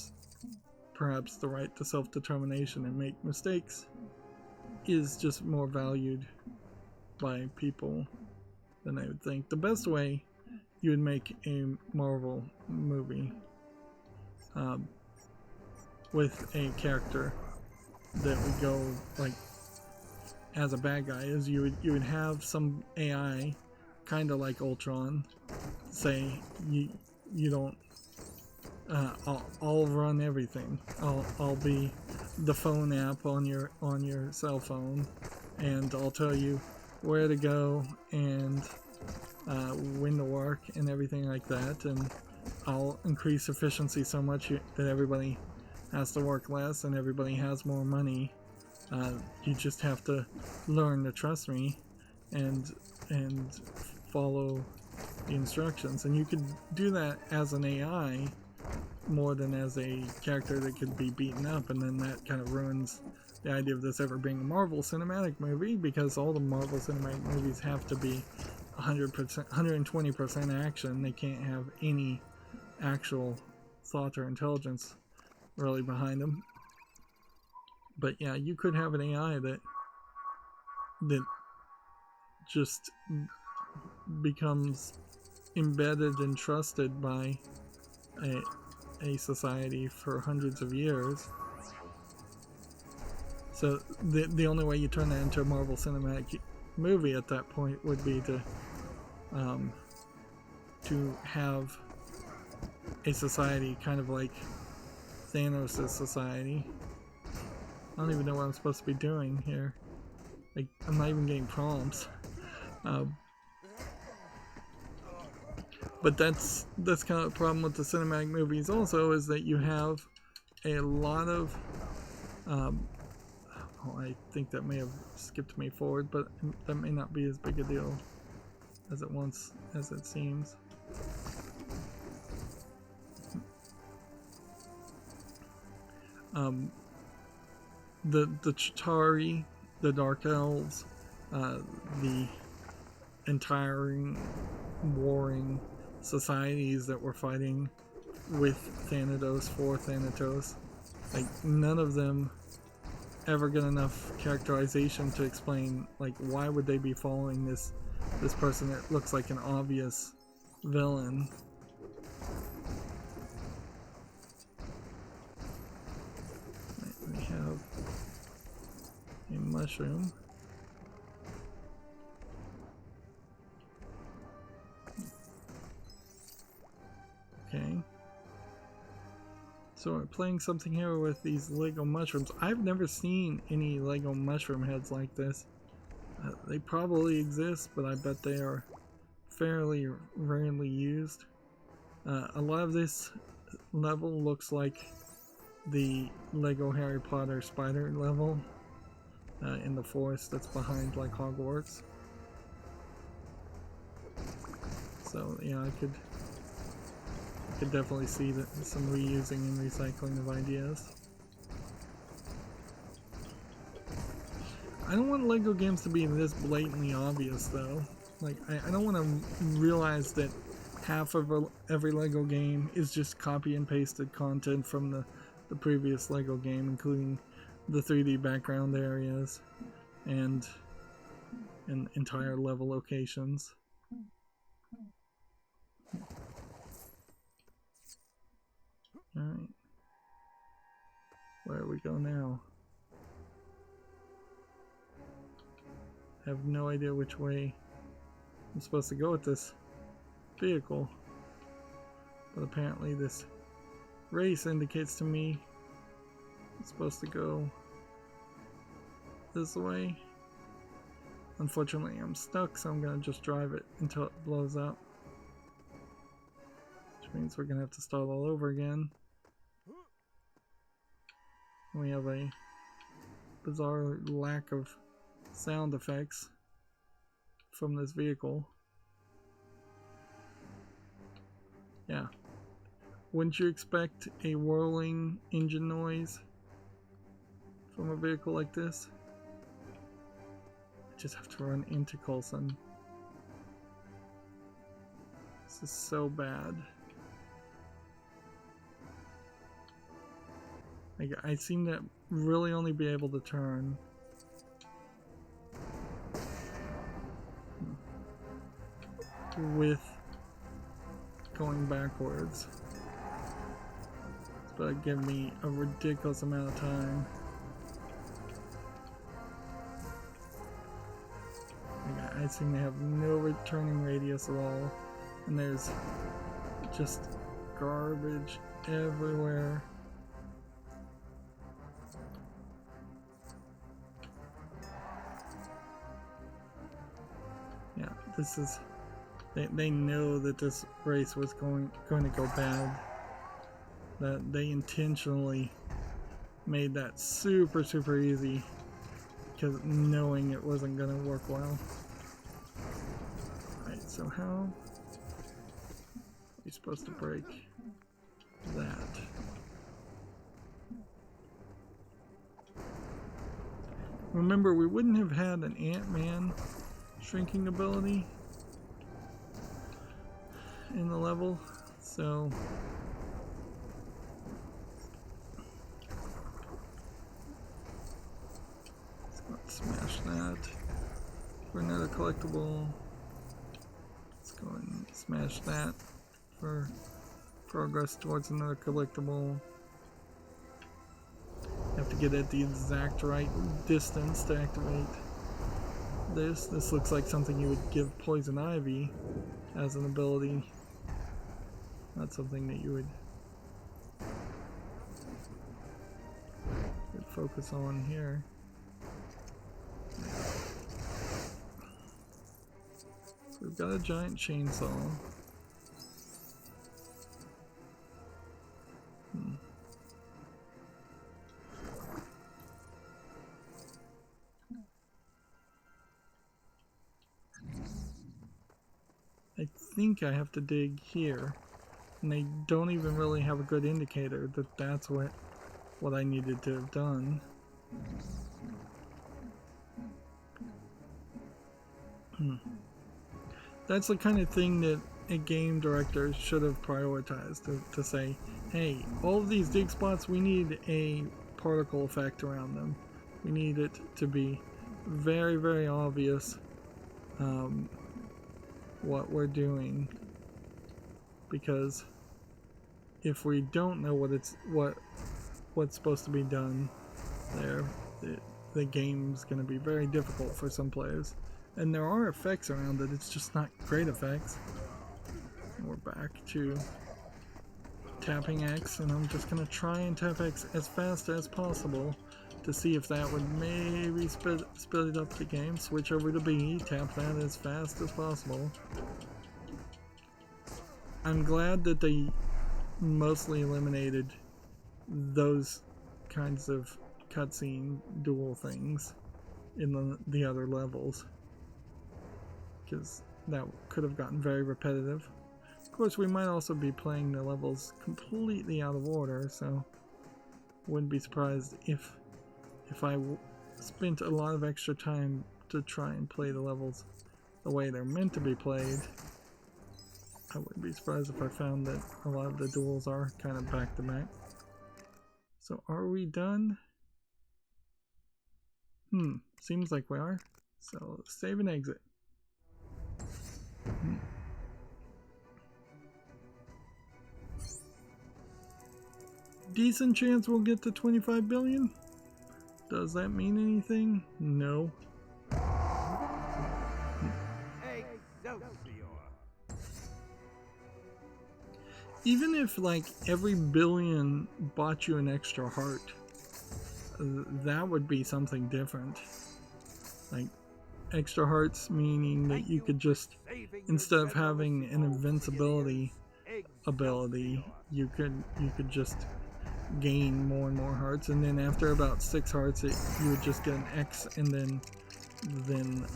perhaps the right to self-determination and make mistakes is just more valued by people than I would think. The best way you would make a Marvel movie with a character that would go like as a bad guy is you would have some AI, kind of like Ultron, say you don't. I'll run everything. I'll be the phone app on your cell phone, and I'll tell you where to go and when to work and everything like that. And I'll increase efficiency so much that everybody has to work less and everybody has more money. You just have to learn to trust me and follow the instructions. And you could do that as an AI more than as a character that could be beaten up, and then that kind of ruins the idea of this ever being a Marvel cinematic movie, because all the Marvel cinematic movies have to be 100%, 120% action. They can't have any actual thought or intelligence really behind them. But yeah, you could have an AI that just becomes embedded and trusted by a society for hundreds of years. So the only way you turn that into a Marvel Cinematic movie at that point would be to have a society kind of like Thanos' society. I don't even know what I'm supposed to be doing here. Like, I'm not even getting prompts. But that's kind of the problem with the cinematic movies also, is that you have a lot of I think that may have skipped me forward, but that may not be as big a deal as it seems. The Chitauri, the Dark Elves, the entire warring societies that were fighting with Thanatos for Thanatos, like, none of them ever get enough characterization to explain, like, why would they be following this person that looks like an obvious villain. Right, we have a mushroom. Okay. So we're playing something here with these Lego mushrooms. I've never seen any Lego mushroom heads like this. They probably exist, but I bet they are fairly rarely used. A lot of this level looks like the Lego Harry Potter spider level in the forest that's behind, like, Hogwarts. So yeah, I could definitely see that some reusing and recycling of ideas. I don't want Lego games to be this blatantly obvious though. Like, I don't want to realize that half of every Lego game is just copy and pasted content from the previous Lego game, including the 3D background areas and entire level locations. Alright. Where do we go now? I have no idea which way I'm supposed to go with this vehicle. But apparently this race indicates to me I'm supposed to go this way. Unfortunately, I'm stuck, so I'm going to just drive it until it blows up. Which means we're going to have to start all over again. We have a bizarre lack of sound effects from this vehicle. Yeah. Wouldn't you expect a whirling engine noise from a vehicle like this? I just have to run into Coulson. This is so bad. Like, I seem to really only be able to turn with going backwards. It's about to give me a ridiculous amount of time. Like, I seem to have no returning radius at all, and there's just garbage everywhere. Yeah, this is... They know that this race was going to go bad. That they intentionally made that super easy, because knowing it wasn't going to work well. Alright, so how are we supposed to break that? Remember, we wouldn't have had an Ant-Man shrinking ability in the level, so that. For another collectible, let's go and smash that for progress towards another collectible. Have to get at the exact right distance to activate this. This looks like something you would give Poison Ivy as an ability. Not something that you would focus on here. So we've got a giant chainsaw. I think I have to dig here, and they don't even really have a good indicator that that's what I needed to have done. That's the kind of thing that a game director should have prioritized, to say, hey, all of these dig spots, we need a particle effect around them. We need it to be very, very obvious what we're doing, because if we don't know what's supposed to be done there, the game's going to be very difficult for some players. And there are effects around it, it's just not great effects. We're back to tapping X, and I'm just going to try and tap X as fast as possible to see if that would maybe speed up the game. Switch over to B, tap that as fast as possible. I'm glad that they mostly eliminated those kinds of cutscene duel things in the other levels, because that could have gotten very repetitive. Of course, we might also be playing the levels completely out of order, so wouldn't be surprised if I spent a lot of extra time to try and play the levels the way they're meant to be played. I wouldn't be surprised if I found that a lot of the duels are kind of back to back. So are we done? Seems like we are. So save and exit. Decent chance we'll get to 25 billion? Does that mean anything? No. Even if like every billion bought you an extra heart, that would be something different. Like extra hearts meaning that you could just, instead of having an invincibility ability, you could just gain more and more hearts, and then after about 6 hearts you would just get an X and then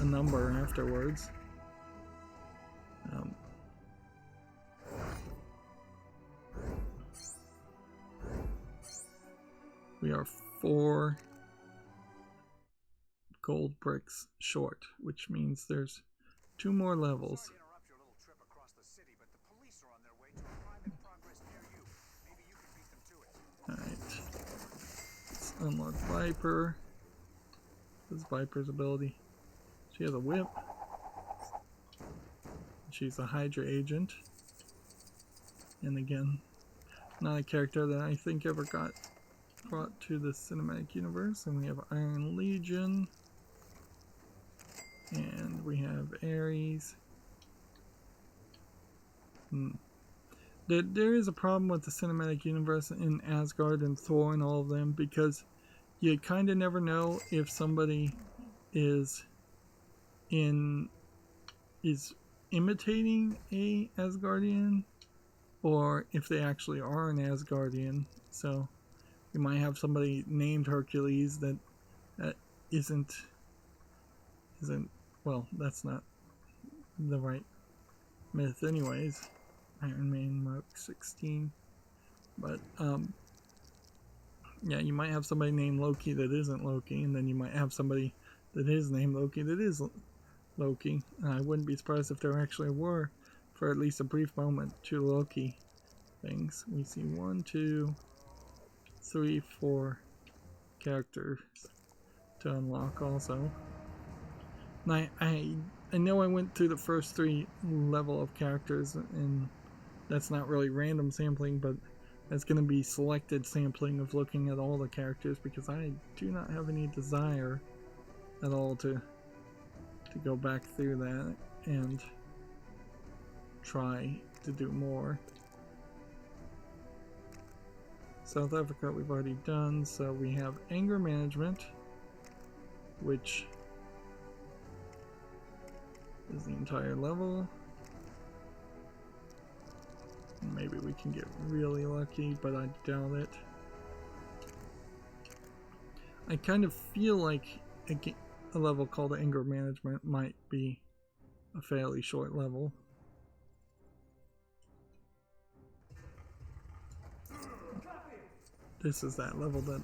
a number afterwards. We are 4 gold bricks short, which means there's 2 more levels. Alright. Let's unlock Viper. This is Viper's ability. She has a whip. She's a Hydra agent. And again, not a character that I think ever got brought to the cinematic universe. And we have Iron Legion. And we have Ares. There is a problem with the cinematic universe in Asgard and Thor and all of them, because you kind of never know if somebody is imitating a Asgardian or if they actually are an Asgardian. So you might have somebody named Hercules that isn't well, that's not the right myth anyways. Iron Man Mark 16. But yeah, you might have somebody named Loki that isn't Loki, and then you might have somebody that is named Loki that is Loki. And I wouldn't be surprised if there actually were, for at least a brief moment, 2 Loki things. We see 1, 2, 3, 4 characters to unlock also. And I know I went through the first 3 level of characters, and that's not really random sampling, but that's going to be selected sampling of looking at all the characters, because I do not have any desire at all to go back through that and try to do more. South Africa we've already done, so we have anger management, which is the entire level. Maybe we can get really lucky, but I doubt it. I kind of feel like a level called anger management might be a fairly short level. This is that level that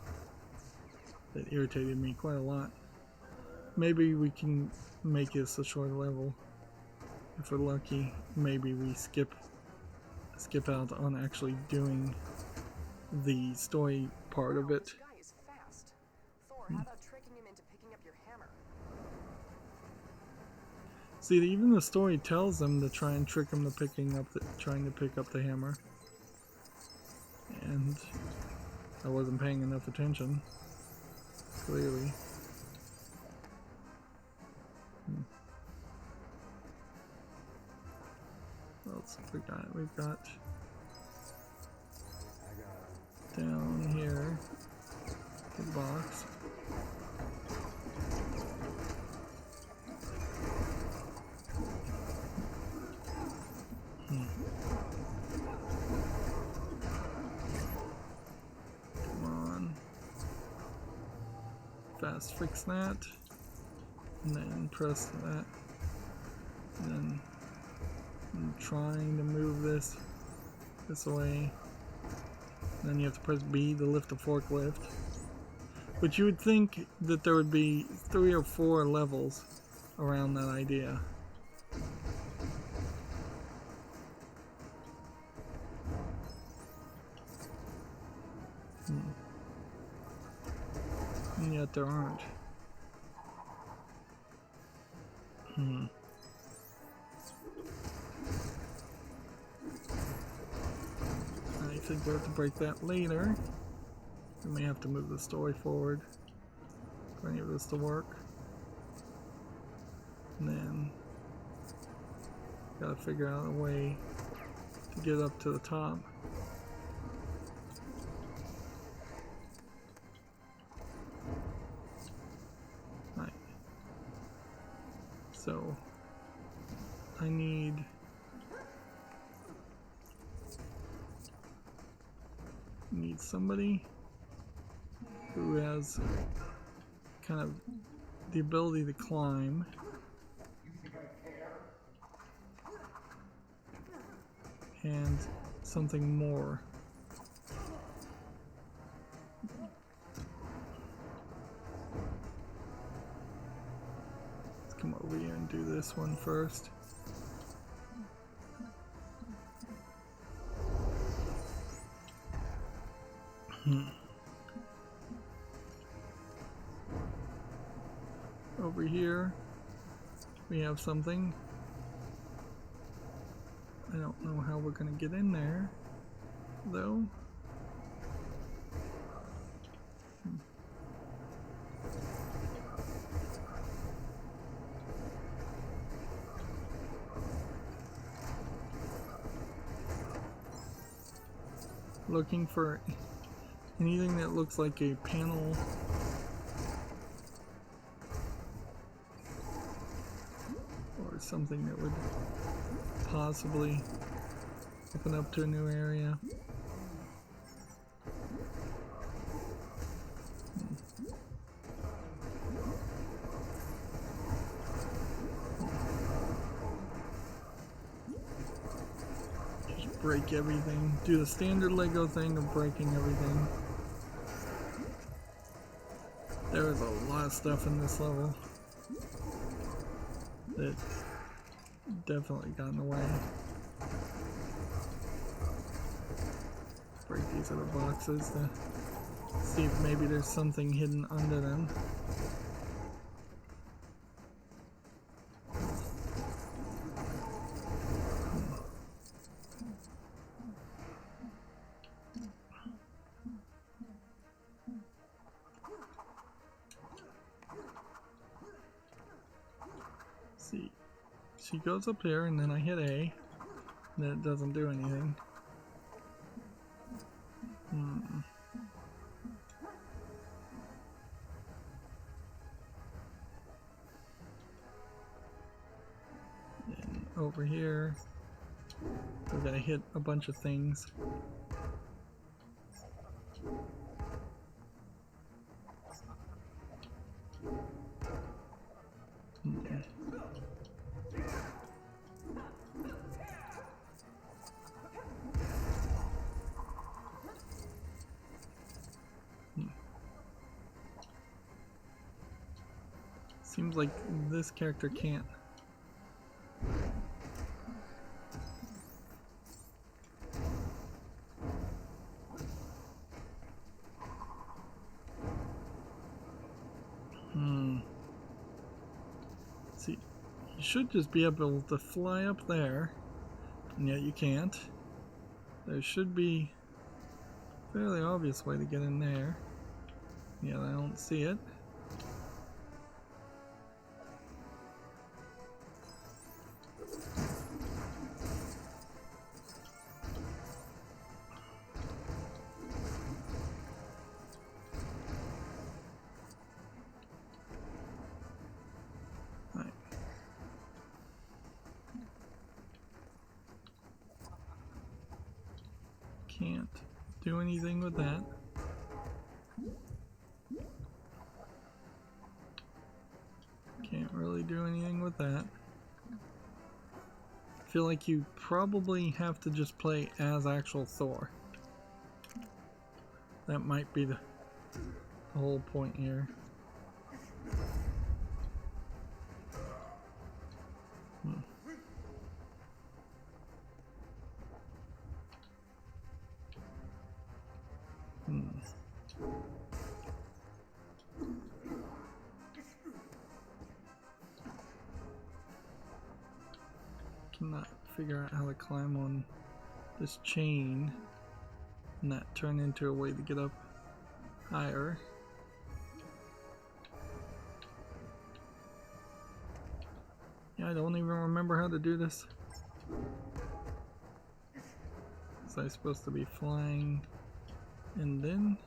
irritated me quite a lot. Maybe we can make this a short level. If we're lucky, maybe we skip out on actually doing the story part of it. This guy is fast. Thor, how about tricking him into picking up your hammer? See, even the story tells them to try and trick him to trying to pick up the hammer. And I wasn't paying enough attention, clearly. What else have we got? We've got down here the box. Come on. Fast fix that. And then press that. And then I'm trying to move this way. And then you have to press B to lift the forklift. But you would think that there would be 3 or 4 levels around that idea. And yet there aren't. I think we'll have to break that later. We may have to move the story forward for any of this to work. And then gotta figure out a way to get up to the top. Right. So I need somebody who has kind of the ability to climb. And something more. Let's come over here and do this one first. Over here we have something. I don't know how we're gonna get in there, though. Looking for anything that looks like a panel. Or something that would possibly open up to a new area. Just break everything. Do the standard LEGO thing of breaking everything. There is a lot of stuff in this level that definitely got in the way. Break these other boxes to see if maybe there's something hidden under them. he goes up here and then I hit A, and then it doesn't do anything. Then over here, we're gonna hit a bunch of things. Seems like this character can't. See, you should just be able to fly up there, and yet you can't. There should be a fairly obvious way to get in there. Yeah, I don't see it. Can't do anything with that. Can't really do anything with that. I feel like you probably have to just play as actual Thor. That might be the whole point here. Cannot figure out how to climb on this chain and that turn into a way to get up higher. Yeah, I don't even remember how to do this. Was I supposed to be flying and then?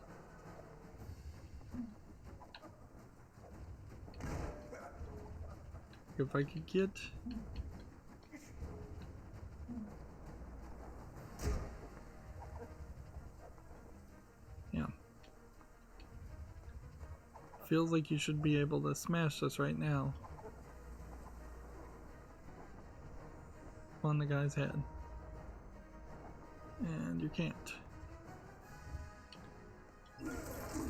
If I could get feels like you should be able to smash this right now on the guy's head. And you can't.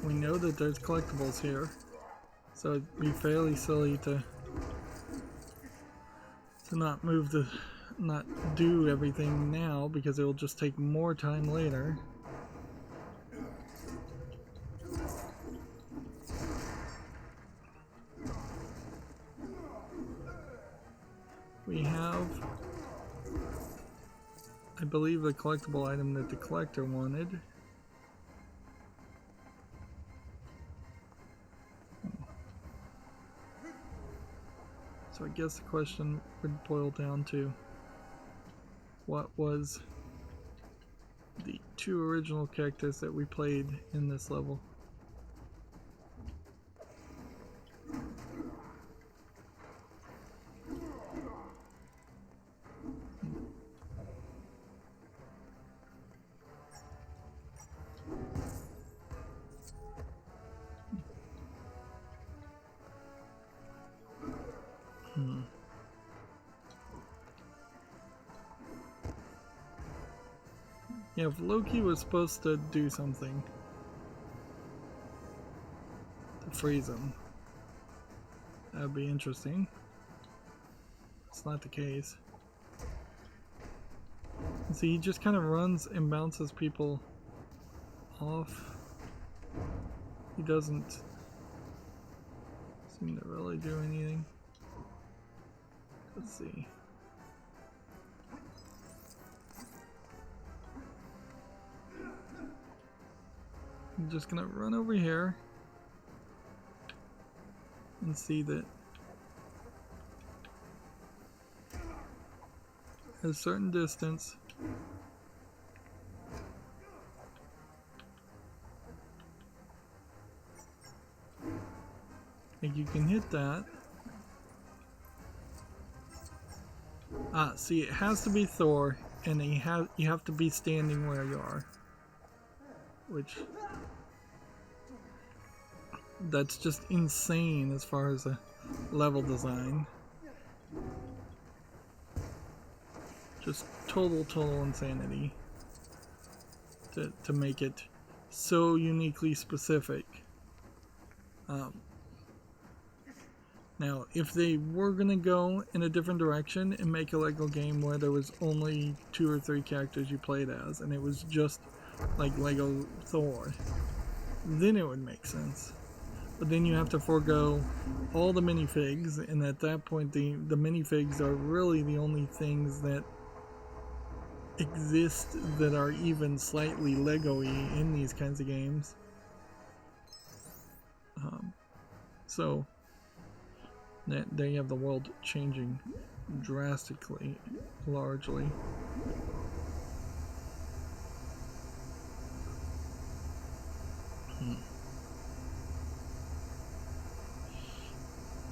We know that there's collectibles here, so it'd be fairly silly to not do everything now, because it will just take more time later. We have, I believe, the collectible item that the collector wanted. So I guess the question would boil down to, what was the two original characters that we played in this level? Yeah, if Loki was supposed to do something to freeze him, that would be interesting. It's not the case. See, he just kind of runs and bounces people off. He doesn't seem to really do anything. Let's see. I'm just gonna run over here and see that a certain distance. Like you can hit that. Ah, see, it has to be Thor, and you have to be standing where you are. Which, that's just insane as far as a level design. Just total insanity to make it so uniquely specific. Now, if they were gonna go in a different direction and make a LEGO game where there was only 2 or 3 characters you played as, and it was just like LEGO Thor, then it would make sense. But then you have to forego all the minifigs, and at that point the minifigs are really the only things that exist that are even slightly Lego-y in these kinds of games. So there you have the world changing drastically, largely.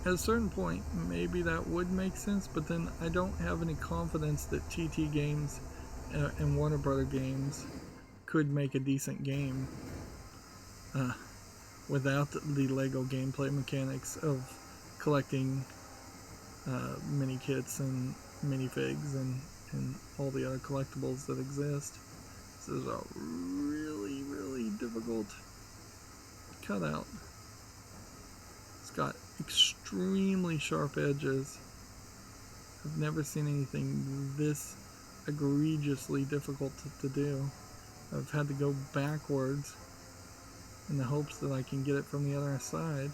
At a certain point, maybe that would make sense, but then I don't have any confidence that TT Games and Warner Brother Games could make a decent game without the LEGO gameplay mechanics of collecting mini kits and minifigs and all the other collectibles that exist. This is a really difficult cutout. It's got extremely sharp edges. I've never seen anything this egregiously difficult to do. I've had to go backwards in the hopes that I can get it from the other side.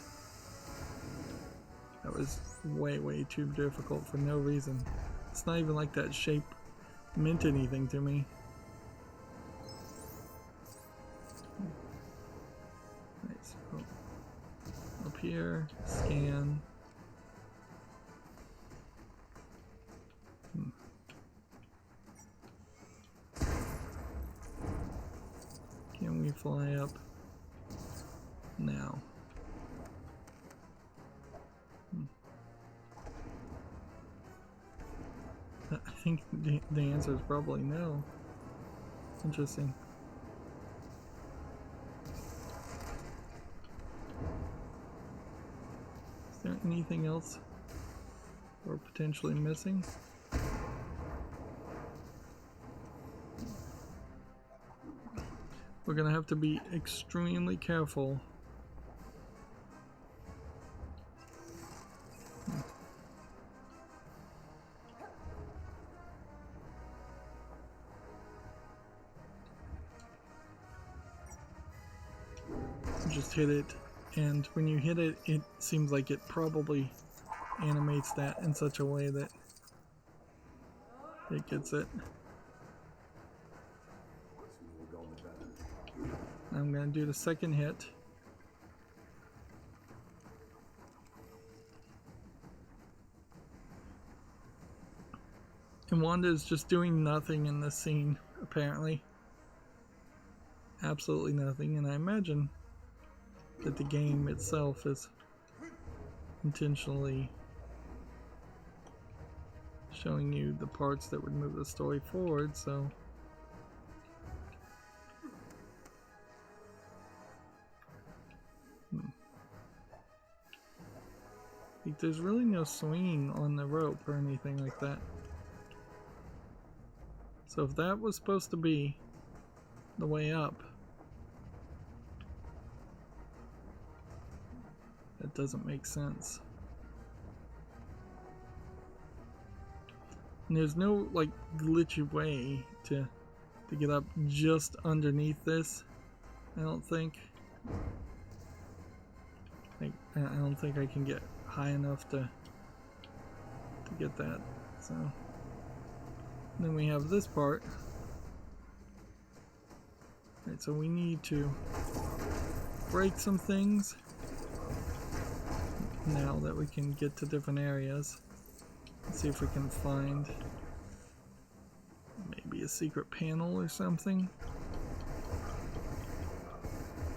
That was way too difficult for no reason. It's not even like that shape meant anything to me. Right, so up here, scan. Can we fly up now? I think the answer is probably no. Interesting. Is there anything else we're potentially missing? We're gonna have to be extremely careful. Just hit it, and when you hit it, it seems like it probably animates that in such a way that it gets it. I'm going to do the second hit. And Wanda is just doing nothing in this scene, apparently. Absolutely nothing, and I imagine that the game itself is intentionally showing you the parts that would move the story forward, so like there's really no swinging on the rope or anything like that. So if that was supposed to be the way up, that doesn't make sense. And there's no like glitchy way to get up just underneath this, I don't think. Like, I don't think I can get high enough to get that. So then we have this part. Right, so we need to break some things now that we can get to different areas. Let's see if we can find a secret panel or something.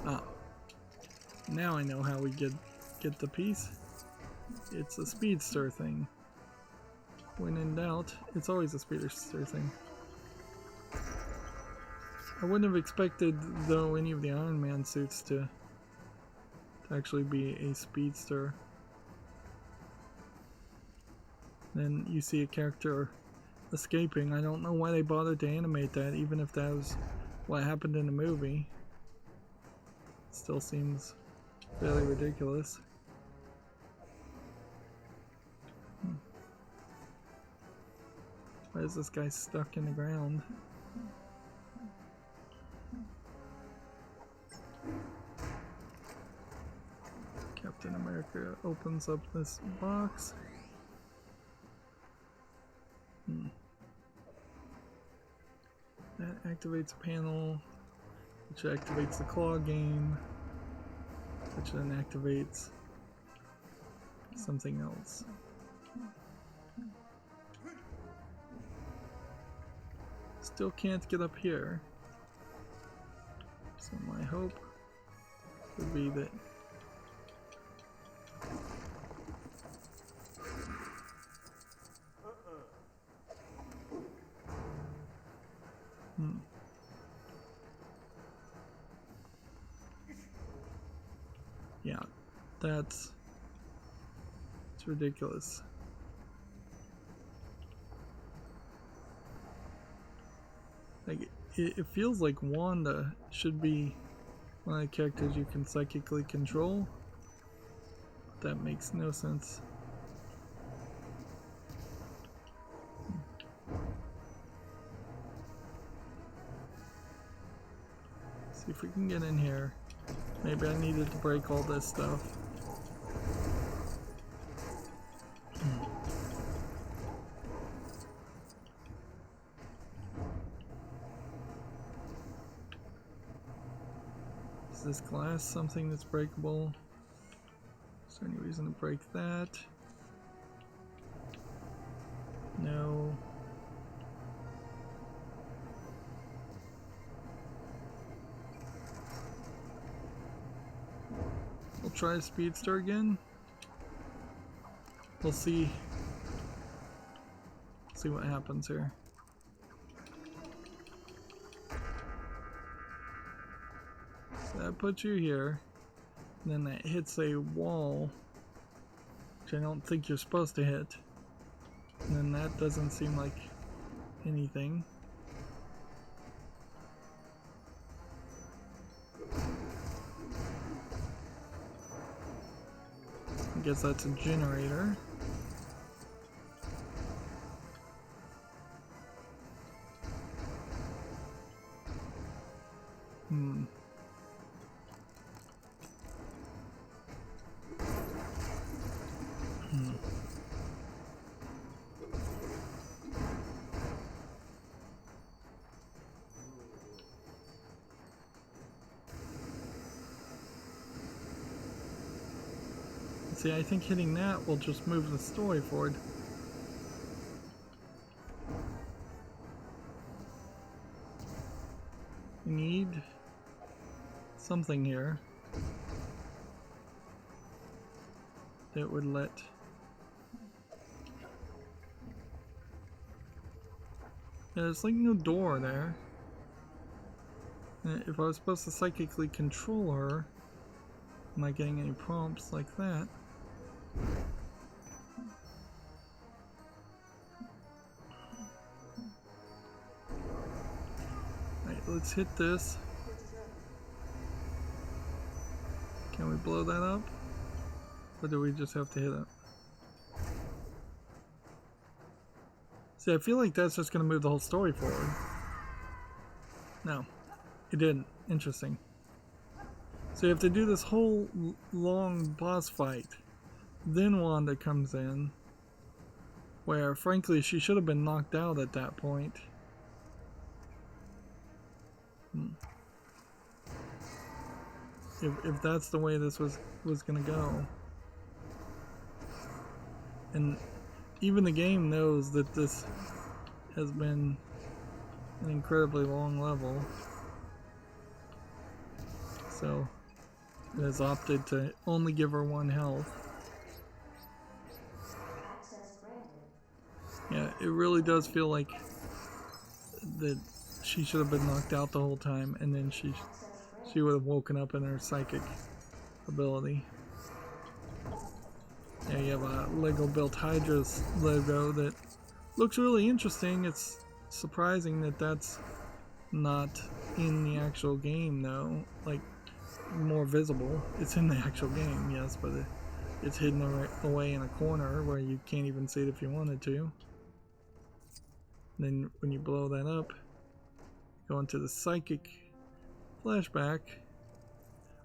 Ah. Now I know how we get the piece. It's a speedster thing. When in doubt, it's always a speedster thing. I wouldn't have expected, though, any of the Iron Man suits to actually be a speedster. Then you see a character escaping. I don't know why they bothered to animate that, even if that was what happened in the movie. It still seems fairly ridiculous. Why is this guy stuck in the ground? Captain America opens up this box. That activates a panel, which activates the claw game, which then activates something else. Still can't get up here. So my hope would be that yeah, it's ridiculous. Like, it feels like Wanda should be one of the characters you can psychically control. That makes no sense. See if we can get in here. Maybe I needed to break all this stuff. Is this glass something that's breakable? Is there any reason to break that? No. We'll try a speedster again. We'll see what happens here. So that puts you here. And then that hits a wall, which I don't think you're supposed to hit. And then that doesn't seem like anything. I guess that's a generator. See, I think hitting that will just move the story forward. We need something here that would let there's like no door there. If I was supposed to psychically control her, am I getting any prompts like that? Alright, let's hit this. Can we blow that up? Or do we just have to hit it? See, I feel like that's just going to move the whole story forward. No, it didn't. Interesting. So you have to do this whole long boss fight. Then Wanda comes in, where frankly she should have been knocked out at that point. If that's the way this was gonna go. And even the game knows that this has been an incredibly long level. So it has opted to only give her 1 health. Yeah, it really does feel like that she should have been knocked out the whole time, and then she would have woken up in her psychic ability. Yeah, you have a Lego built Hydra's logo that looks really interesting. It's surprising that that's not in the actual game though, like more visible. It's in the actual game, yes, but it's hidden away in a corner where you can't even see it if you wanted to. Then when you blow that up, go into the psychic flashback.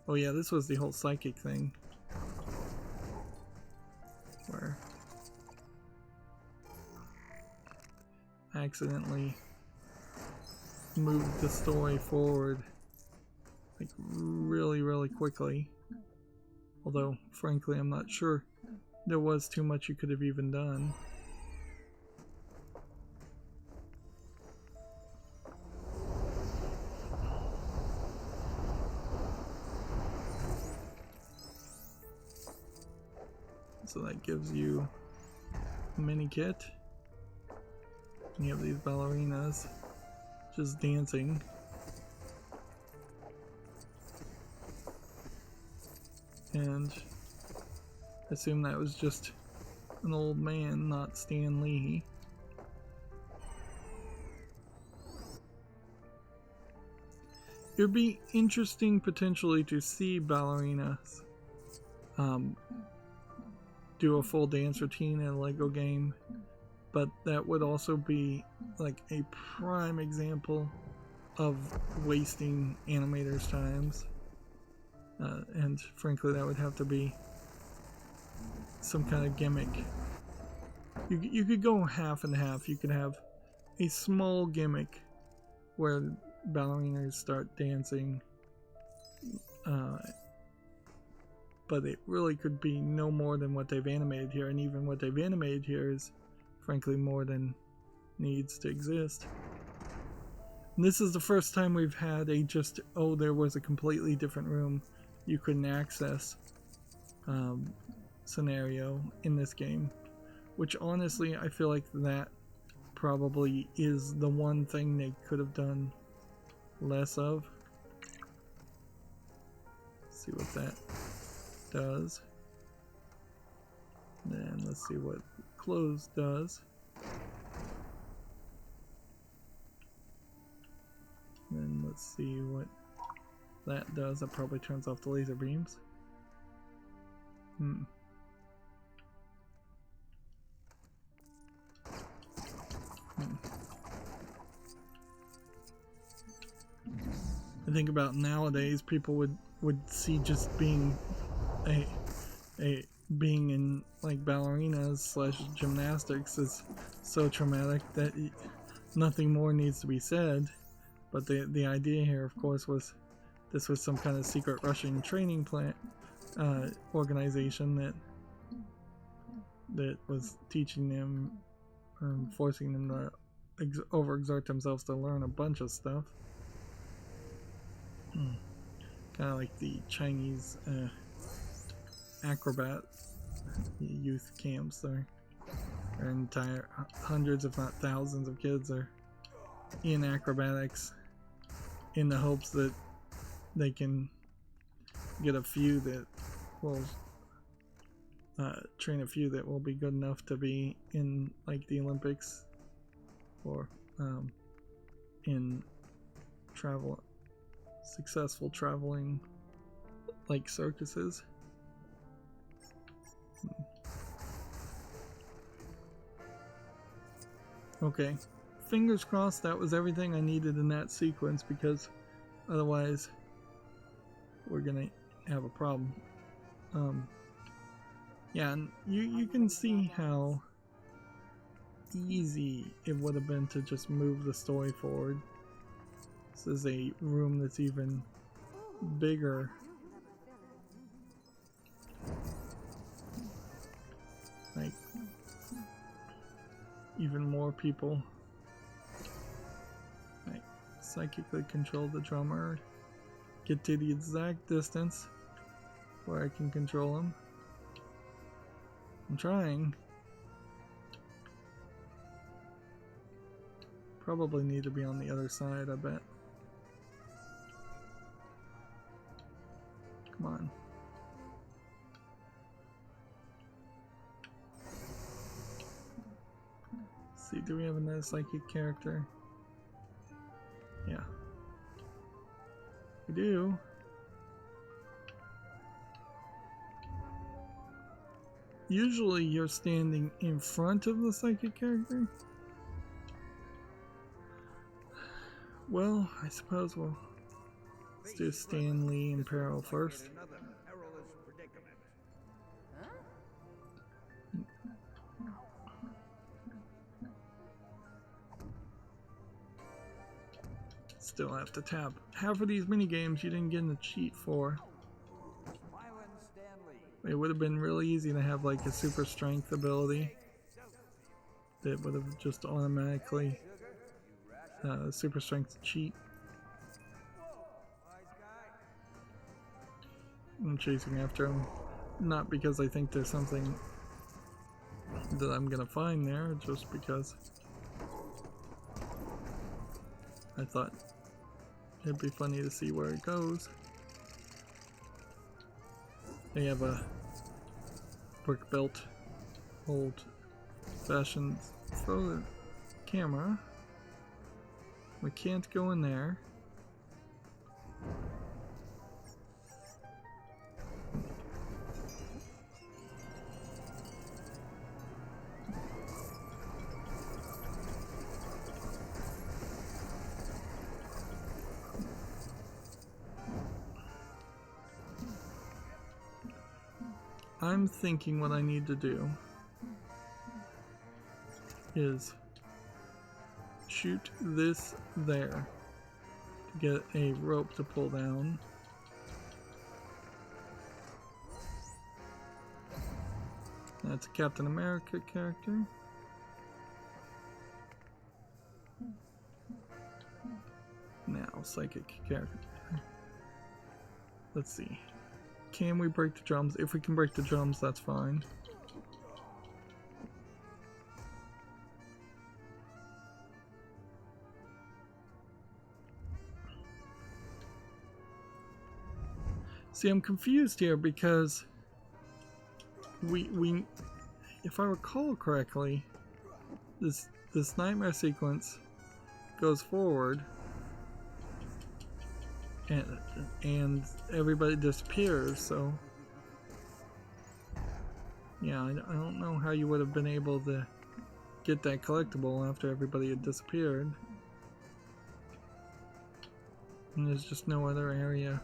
Oh yeah, this was the whole psychic thing. Where I accidentally moved the story forward like really quickly. Although, frankly, I'm not sure there was too much you could have even done. So that gives you a mini kit. And you have these ballerinas just dancing. And I assume that was just an old man, not Stan Lee. It would be interesting potentially to see ballerinas do a full dance routine in a Lego game, but that would also be like a prime example of wasting animators' times, and frankly that would have to be some kind of gimmick. You could go half and half. You could have a small gimmick where ballerinas start dancing, but it really could be no more than what they've animated here, and even what they've animated here is frankly more than needs to exist. And this is the first time we've had a just, oh, there was a completely different room you couldn't access scenario in this game, which honestly I feel like that probably is the one thing they could have done less of. Let's see what that does. Then let's see what close does. Then let's see what that does. That probably turns off the laser beams. I think about nowadays, people would see just being being in like ballerinas / gymnastics is so traumatic that nothing more needs to be said. But the idea here, of course, was this was some kind of secret Russian training plant organization that was teaching them, forcing them to overexert themselves to learn a bunch of stuff. Kind of like the Chinese acrobat youth camps there. Entire hundreds, if not thousands, of kids are in acrobatics in the hopes that they can get a few that will train a few that will be good enough to be in like the Olympics or in successful traveling like circuses. Okay, fingers crossed that was everything I needed in that sequence, because otherwise we're gonna have a problem. Yeah, and you can see how easy it would have been to just move the story forward. This is a room that's even bigger. Like, even more people. psychically control the drummer, get to the exact distance where I can control him. I'm trying. Probably need to be on the other side, I bet. Come on. Let's see, do we have another psychic character? Yeah. We do. Usually you're standing in front of the psychic character. Well, I suppose let's do Stan Lee in peril first. Another perilous predicament. Still have to tap. Half of these mini games you didn't get in the cheat for. Smiling Stanley. It would have been really easy to have like a super strength ability that would have just automatically super strength cheat. I'm chasing after him, not because I think there's something that I'm gonna find there, just because I thought it'd be funny to see where it goes. They have a brick built old fashioned photo camera. We can't go in there. I'm thinking what I need to do is shoot this there to get a rope to pull down. That's a Captain America character. Now, psychic character. Let's see. Can we break the drums? If we can break the drums, that's fine. See, I'm confused here because we if I recall correctly, this nightmare sequence goes forward and everybody disappears, so yeah, I don't know how you would have been able to get that collectible after everybody had disappeared. And there's just no other area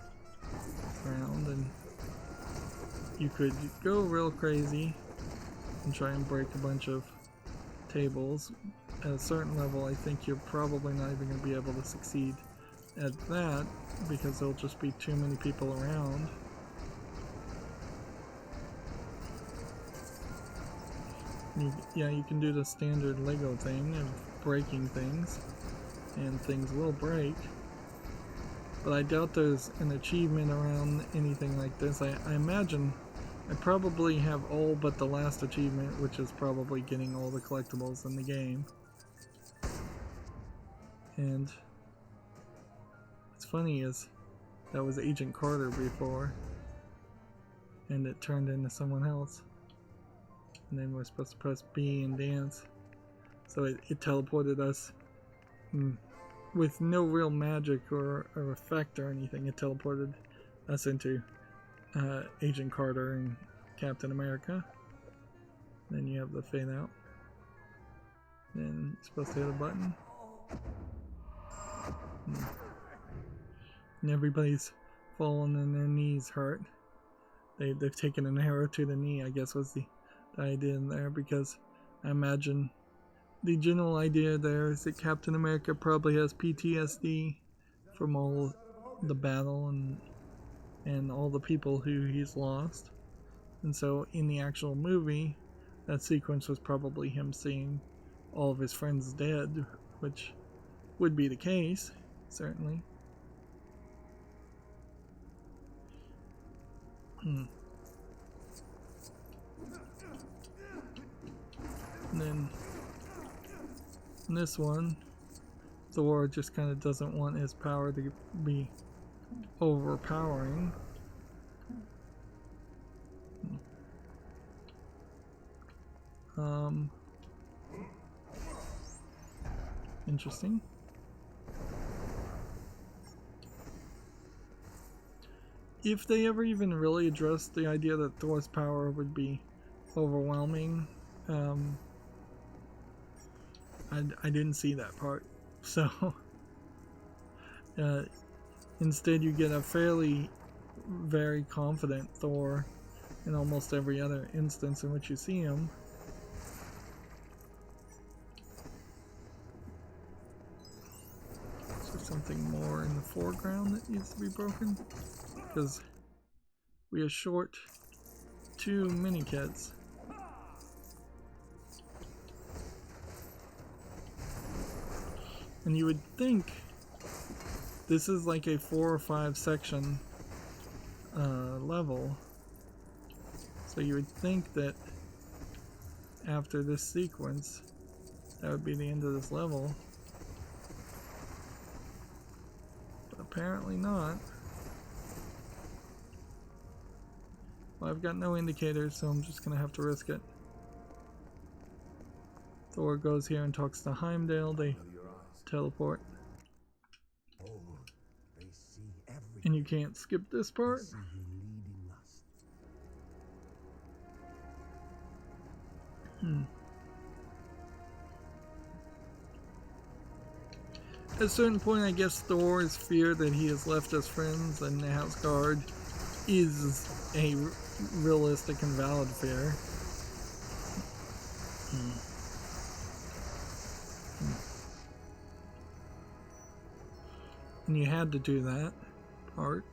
around, and you could go real crazy and try and break a bunch of tables. At a certain level, I think you're probably not even going to be able to succeed at that because there'll just be too many people around. Yeah, you can do the standard LEGO thing of breaking things, and things will break. But I doubt there's an achievement around anything like this. I imagine I probably have all but the last achievement, which is probably getting all the collectibles in the game. And what's funny is that was Agent Carter before, and it turned into someone else. And then we're supposed to press B and dance. So it teleported us with no real magic or effect or anything. It teleported us into Agent Carter and Captain America. Then you have the fade out. Then you're supposed to hit a button. And everybody's fallen and their knees hurt. They've taken an arrow to the knee, I guess was the idea in there, because I imagine the general idea there is that Captain America probably has PTSD from all the battle and all the people who he's lost. And so in the actual movie, that sequence was probably him seeing all of his friends dead, which would be the case. certainly. And then in this one, Thor just kind of doesn't want his power to be overpowering. Interesting. If they ever even really addressed the idea that Thor's power would be overwhelming, I didn't see that part. So instead you get a very confident Thor in almost every other instance in which you see him. Is there something more in the foreground that needs to be broken? Because we are short 2 mini kits. And you would think this is like a 4 or 5 section level. So you would think that after this sequence, that would be the end of this level. But apparently not. Well, I've got no indicators, so I'm just gonna have to risk it. Thor goes here and talks to Heimdall. They teleport. And you can't skip this part. At a certain point, I guess Thor's fear that he has left his friends and the House Guard is a realistic and valid fear. And you had to do that part.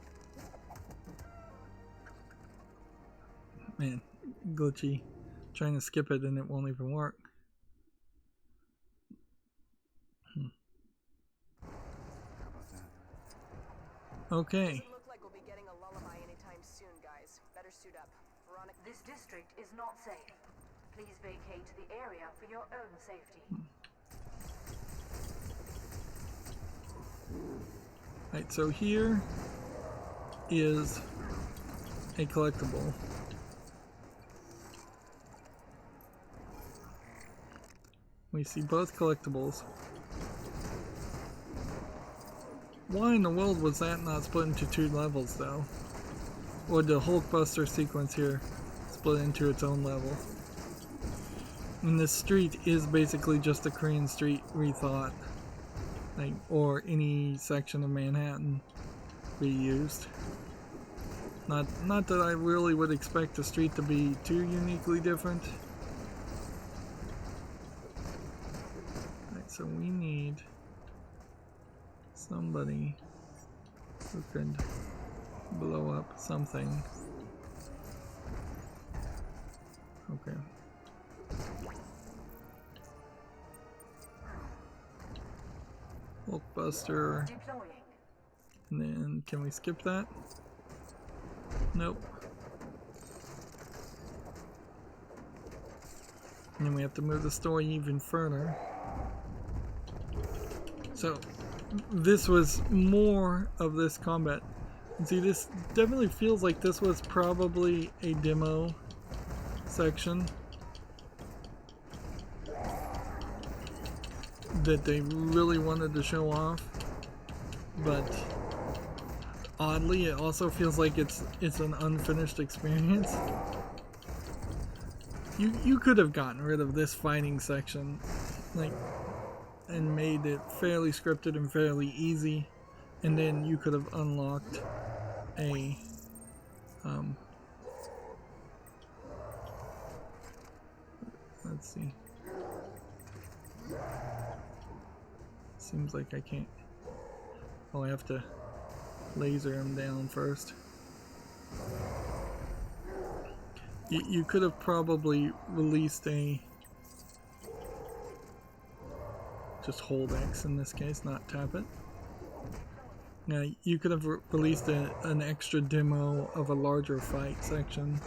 Man, glitchy. Trying to skip it and it won't even work. Okay. Doesn't look like we'll be getting a lullaby anytime soon, guys. Better suit up. Veronica. This district is not safe. Please vacate the area for your own safety. Right, so here is a collectible. We see both collectibles. Why in the world was that not split into 2 levels though? Or the Hulkbuster sequence here split into its own level? And this street is basically just a Korean street rethought. Like, or any section of Manhattan reused. Not that I really would expect the street to be too uniquely different. Right, so we need somebody who could blow up something. Okay. Hulkbuster. Deploying. And then, can we skip that? Nope. And then we have to move the story even further. So, this was more of this combat. And see, this definitely feels like this was probably a demo section that they really wanted to show off, but oddly it also feels like it's an unfinished experience. You could have gotten rid of this fighting section, like, and made it fairly scripted and fairly easy, and then you could have unlocked a let's see. Seems like I can't. Oh, I have to laser him down first. You could have probably released a... Just hold X in this case, not tap it. Now, you could have released an extra demo of a larger fight section,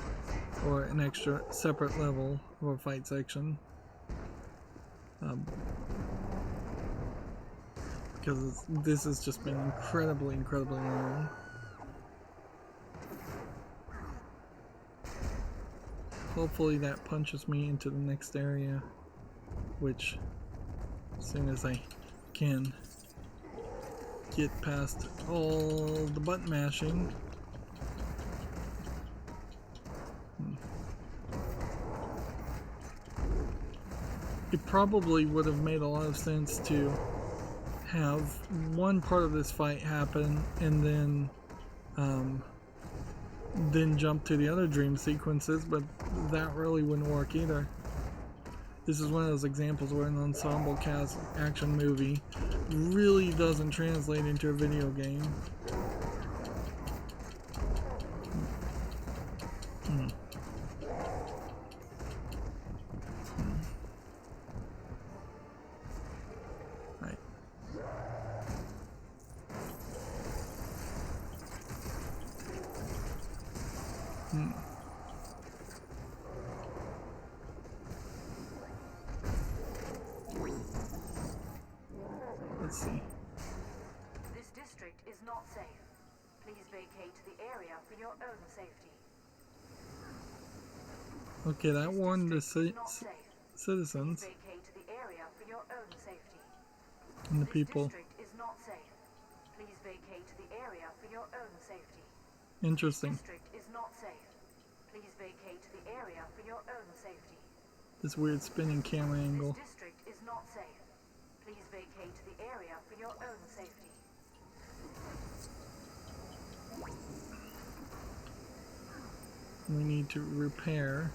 or an extra separate level of a fight section. Because this has just been incredibly long. Hopefully that punches me into the next area, which as soon as I can get past all the button mashing. It probably would have made a lot of sense to have one part of this fight happen and then jump to the other dream sequences, but that really wouldn't work either. This is one of those examples where an ensemble cast action movie really doesn't translate into a video game. Right. Let's see. This district is not safe. Please vacate the area for your own safety. Okay, that warned the citizens Vacate the area for your own safety. and the people. This district is not safe. Please vacate the area for your own safety. Interesting. This district is not safe. Please vacate the area for your own safety. This weird spinning camera angle. This district is not safe. Please vacate the area for your own safety. We need to repair.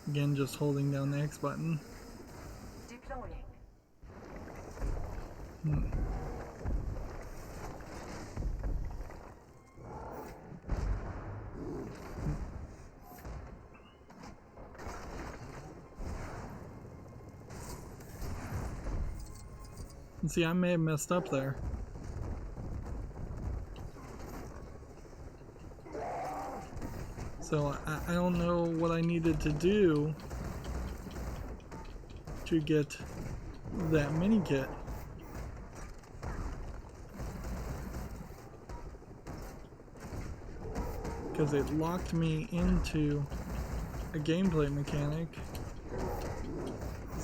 Again, just holding down the X button. Deploying. And see, I may have messed up there. So I don't know what I needed to do to get that mini kit. Because it locked me into a gameplay mechanic.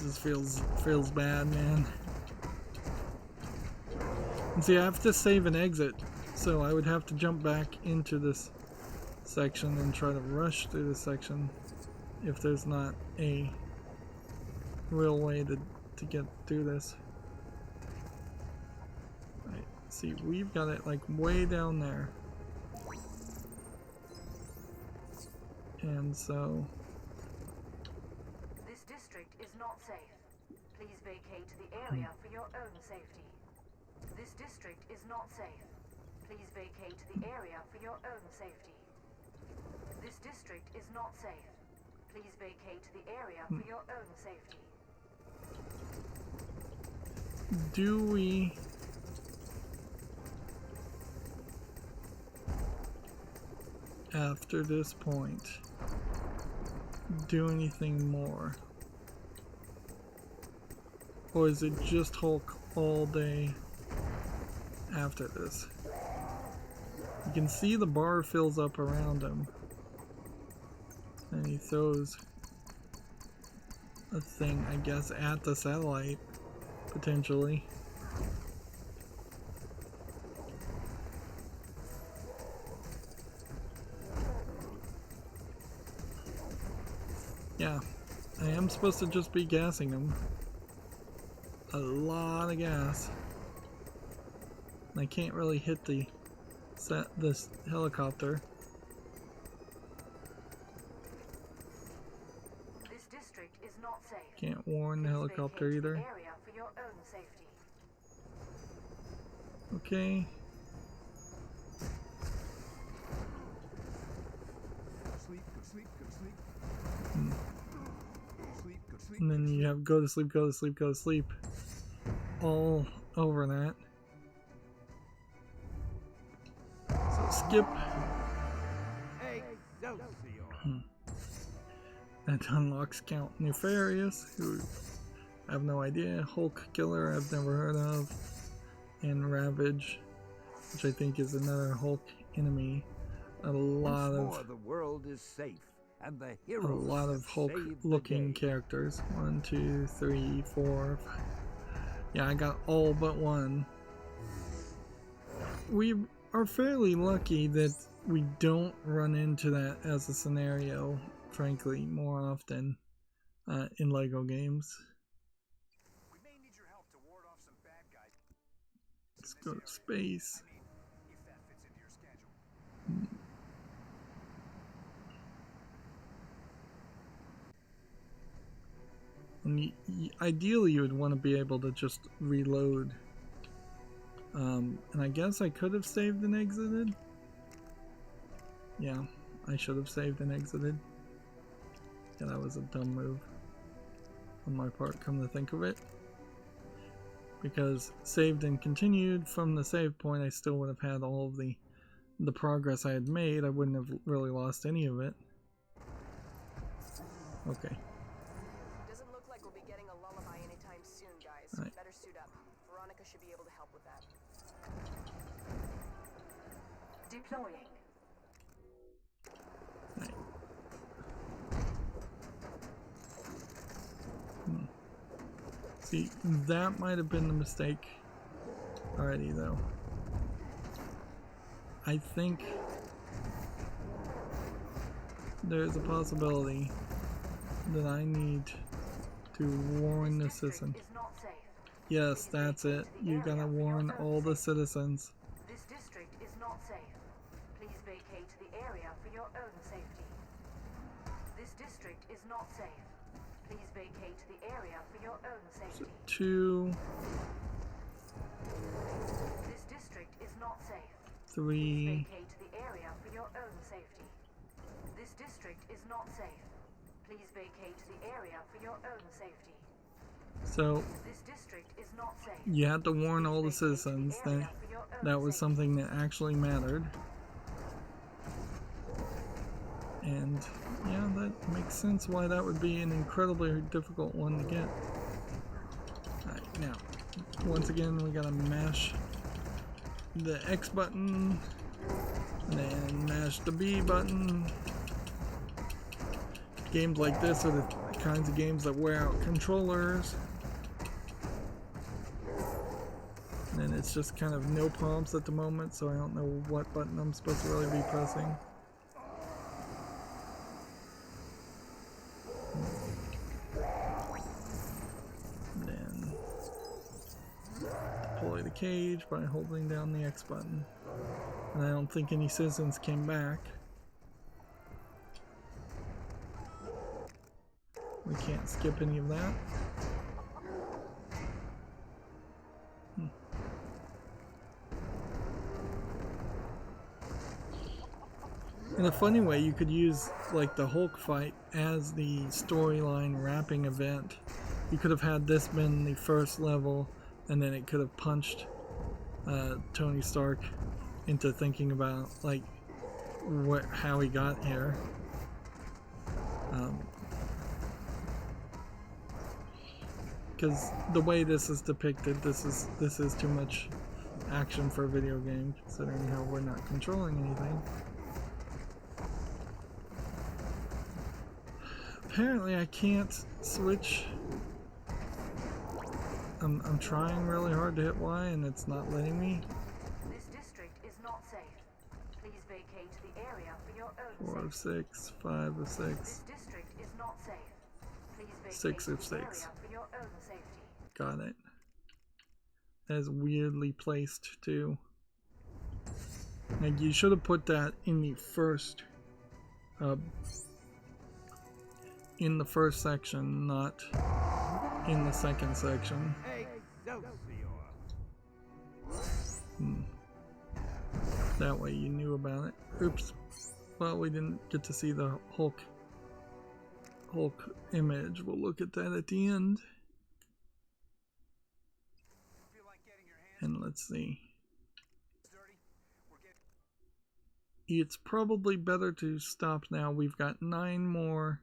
This feels bad, man. And see, I have to save and exit, so I would have to jump back into this section and try to rush through this section if there's not a real way to get through this. Right, see, we've got it like way down there. And so This district is not safe. Please vacate the area for your own safety. This district is not safe. Please vacate the area for your own safety. This district is not safe. Please vacate the area for your own safety. do we after this point do anything more? Or is it just Hulk all day after this? You can see the bar fills up around him. And he throws a thing, I guess, at the satellite, potentially. Yeah, I am supposed to just be gassing him. A lot of gas. And I can't really hit this helicopter. This district is not safe. Can't warn the helicopter Vacate the either. area for your own safety. Okay. Sleep, go sleep, go sleep. Sleep, go sleep. And then you have go to sleep, go to sleep, go to sleep. All over that. So skip. That unlocks Count Nefarious, who I have no idea. Hulk Killer I've never heard of. And Ravage, which I think is another Hulk enemy. A lot of Hulk looking characters. 1, 2, 3, 4, 5. Yeah, I got all but one. We are fairly lucky that we don't run into that as a scenario, frankly, more often in LEGO games. We may need your help to ward off some bad guys. Let's go to space. I mean, if that fits into your schedule. And ideally, you would want to be able to just reload. And I guess I could have saved and exited. Yeah, I should have saved and exited. Yeah, that was a dumb move on my part, come to think of it. Because saved and continued from the save point, I still would have had all of the progress I had made. I wouldn't have really lost any of it. Okay. Doesn't look like we'll be getting a lullaby anytime soon, guys. Right. Better suit up. Veronica should be able to help with that. Deploying. Right. See, that might have been the mistake already, though. I think there's a possibility that I need to warn the citizen. Yes, that's it. You gotta warn all the citizens. This district is not safe. Please vacate the area for your own safety. This district is not safe. Please vacate the area for your own safety. So 2, This district is not safe. 3. Vacate the area for your own safety. This district is not safe. Please vacate the area for your own safety. So This district is not safe. you had to warn all the citizens that that was something that actually mattered. And yeah, that makes sense why that would be an incredibly difficult one to get. Alright, now, once again, we gotta mash the X button, and then mash the B button. Games like this are the kinds of games that wear out controllers. And then it's just kind of no prompts at the moment, so I don't know what button I'm supposed to really be pressing. And then deploy the cage by holding down the X button. And I don't think any citizens came back. We can't skip any of that. In a funny way, you could use like the Hulk fight as the storyline wrapping event. You could have had this been the first level, and then it could have punched Tony Stark into thinking about like how he got here. Because the way this is depicted, this is too much action for a video game, considering how we're not controlling anything. Apparently I can't switch. I'm trying really hard to hit Y and it's not letting me. This district is not safe. Please vacate the area for your own 4 of safety. 6, 5 of 6, This district is not safe. Please vacate 6 of the 6. area for your own safety. Got it. That is weirdly placed too. Like you should have put that in the first section, not in the second section. That way you knew about it. Oops. Well, we didn't get to see the Hulk image. We'll look at that at the end. Feel like getting And let's see. It's probably better to stop now. We've got 9 more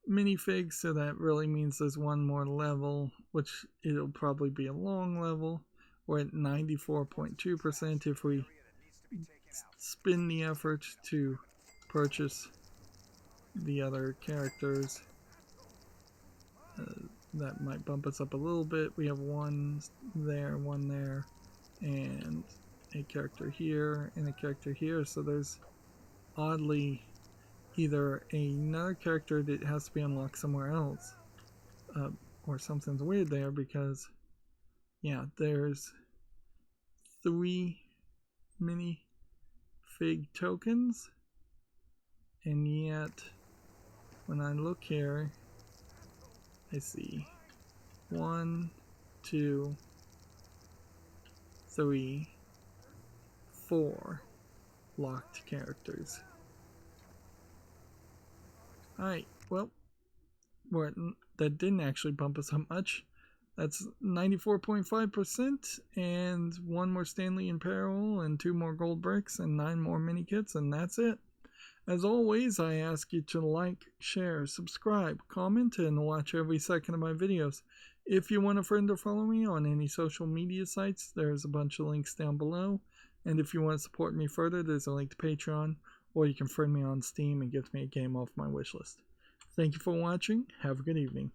minifigs, so that really means there's 1 more level, which it'll probably be a long level. We're at 94.2% if we spin the effort to purchase the other characters. That might bump us up a little bit. We have 1 there, 1 there, and a character here and a character here, so there's oddly either another character that has to be unlocked somewhere else, or something's weird there, because yeah, there's 3 minifig tokens, and yet when I look here I see 1, 2, 3, 4 locked characters. Alright, well, that didn't actually bump us up much. That's 94.5%, and 1 more Stanley in Peril, and 2 more gold bricks, and 9 more mini kits, and that's it. As always, I ask you to like, share, subscribe, comment, and watch every second of my videos. If you want a friend or follow me on any social media sites, there's a bunch of links down below. And if you want to support me further, there's a link to Patreon, or you can friend me on Steam and get me a game off my wishlist. Thank you for watching. Have a good evening.